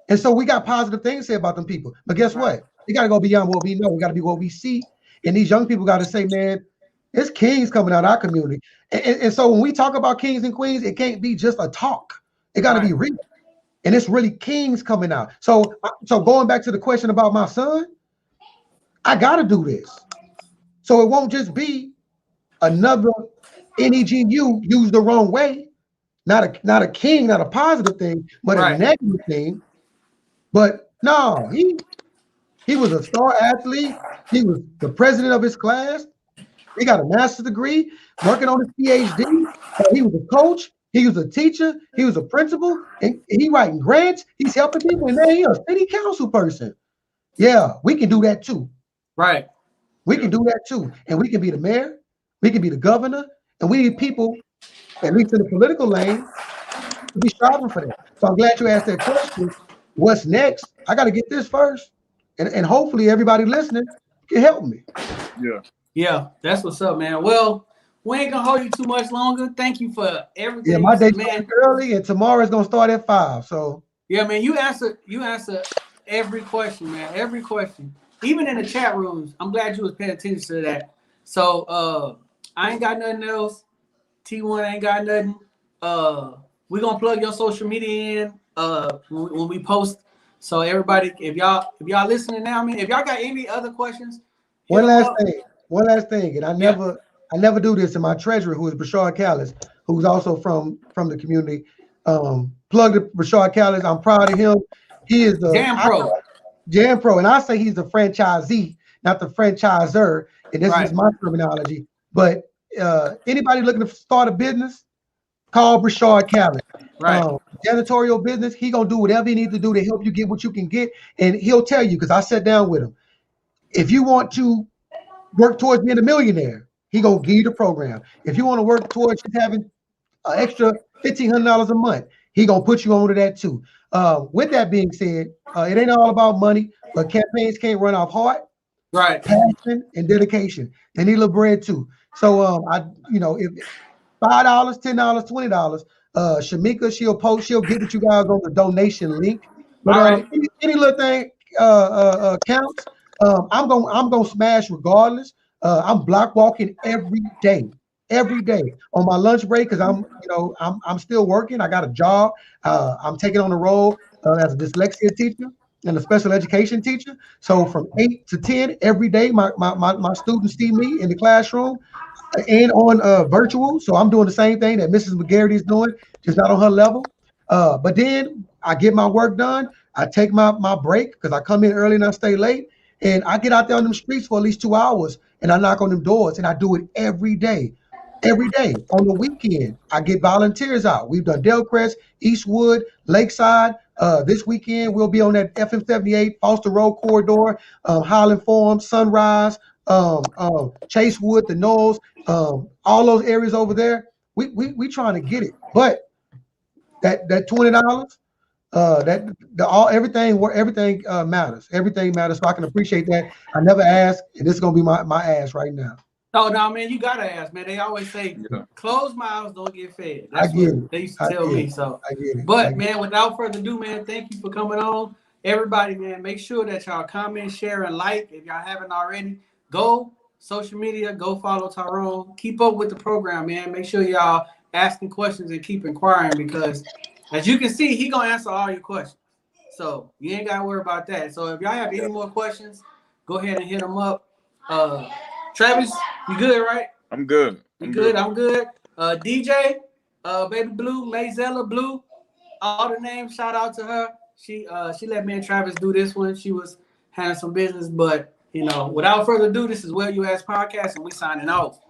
[SPEAKER 3] And so we got positive things to say about them people. But guess what? We got to go beyond what we know. We got to be what we see. And these young people got to say, man, there's kings coming out of our community. And so when we talk about kings and queens, it can't be just a talk. It got to be real. And it's really kings coming out. So going back to the question about my son, I got to do this. So it won't just be another NEGU used the wrong way. Not a king, not a positive thing, but a negative thing. But no, he was a star athlete. He was the president of his class. He got a master's degree, working on his PhD. He was a coach. He was a teacher. He was a principal. And he writing grants. He's helping people. And then he's a city council person. Yeah, we can do that too.
[SPEAKER 1] Right.
[SPEAKER 3] We can do that too. And we can be the mayor. We can be the governor. And we need people, at least in the political lane, to be striving for that. So I'm glad you asked that question. What's next? I got to get this first. And hopefully everybody listening can help me.
[SPEAKER 1] Yeah, that's what's up, man. Well, we ain't gonna hold you too much longer. Thank you for everything.
[SPEAKER 3] Yeah, my day
[SPEAKER 1] man.
[SPEAKER 3] Early, and tomorrow is gonna start at 5. So
[SPEAKER 1] yeah, man, you answer every question, man. Every question. Even in the chat rooms. I'm glad you was paying attention to that. So I ain't got nothing else. T1 ain't got nothing. We're gonna plug your social media in when we post. So everybody, if y'all listening now, man, if y'all got any other questions,
[SPEAKER 3] one last thing, and I never do this. And my treasurer, who is Brashard Callis, who's also from the community, plug to Brashard Callis. I'm proud of him. He is the Jam Pro, and I say he's the franchisee, not the franchisor. And this is my terminology. But anybody looking to start a business, call Brashard Callis. Janitorial business, he gonna do whatever he needs to do to help you get what you can get, and he'll tell you, because I sat down with him. If you want to work towards being a millionaire, he gonna give you the program. If you want to work towards having an extra $1,500 a month, he gonna put you onto that too. With that being said, it ain't all about money, but campaigns can't run off heart, passion, and dedication. They need a little bread too. So if $5, $10, $20, Shamika, she'll get with you guys on the donation link. But any little thing counts. I'm gonna smash regardless. I'm block walking every day on my lunch break, because I'm still working. I got a job. I'm taking on the role as a dyslexia teacher and a special education teacher. So from 8 to 10 every day, my students see me in the classroom and on virtual. So I'm doing the same thing that Mrs. McGarity is doing, just not on her level. But then I get my work done. I take my break, because I come in early and I stay late. And I get out there on them streets for at least 2 hours, and I knock on them doors, and I do it every day. Every day. On the weekend, I get volunteers out. We've done Delcrest, Eastwood, Lakeside. This weekend, we'll be on that FM 78, Foster Road corridor, Highland Farm, Sunrise, Chasewood, the Knolls, all those areas over there. We trying to get it. But that $20, everything matters. Everything matters. So I can appreciate that. I never asked, and this is gonna be my ask right now.
[SPEAKER 1] Oh no, man, you gotta ask, man. They always say closed mouths don't get fed. That's what they used to tell me. So
[SPEAKER 3] I get it.
[SPEAKER 1] But man, without further ado, man, thank you for coming on. Everybody, man, make sure that y'all comment, share, and like if y'all haven't already. Go social media, go follow Tyrone. Keep up with the program, man. Make sure y'all asking questions and keep inquiring, because as you can see, he gonna answer all your questions. So you ain't gotta worry about that. So if y'all have any more questions, go ahead and hit them up. Travis, you good, right?
[SPEAKER 2] I'm good.
[SPEAKER 1] I'm good. DJ, Baby Blue, Mayzella Blue, all the names, shout out to her. She let me and Travis do this one. She was having some business, but without further ado, this is Well You Ask Podcast, and we signing off.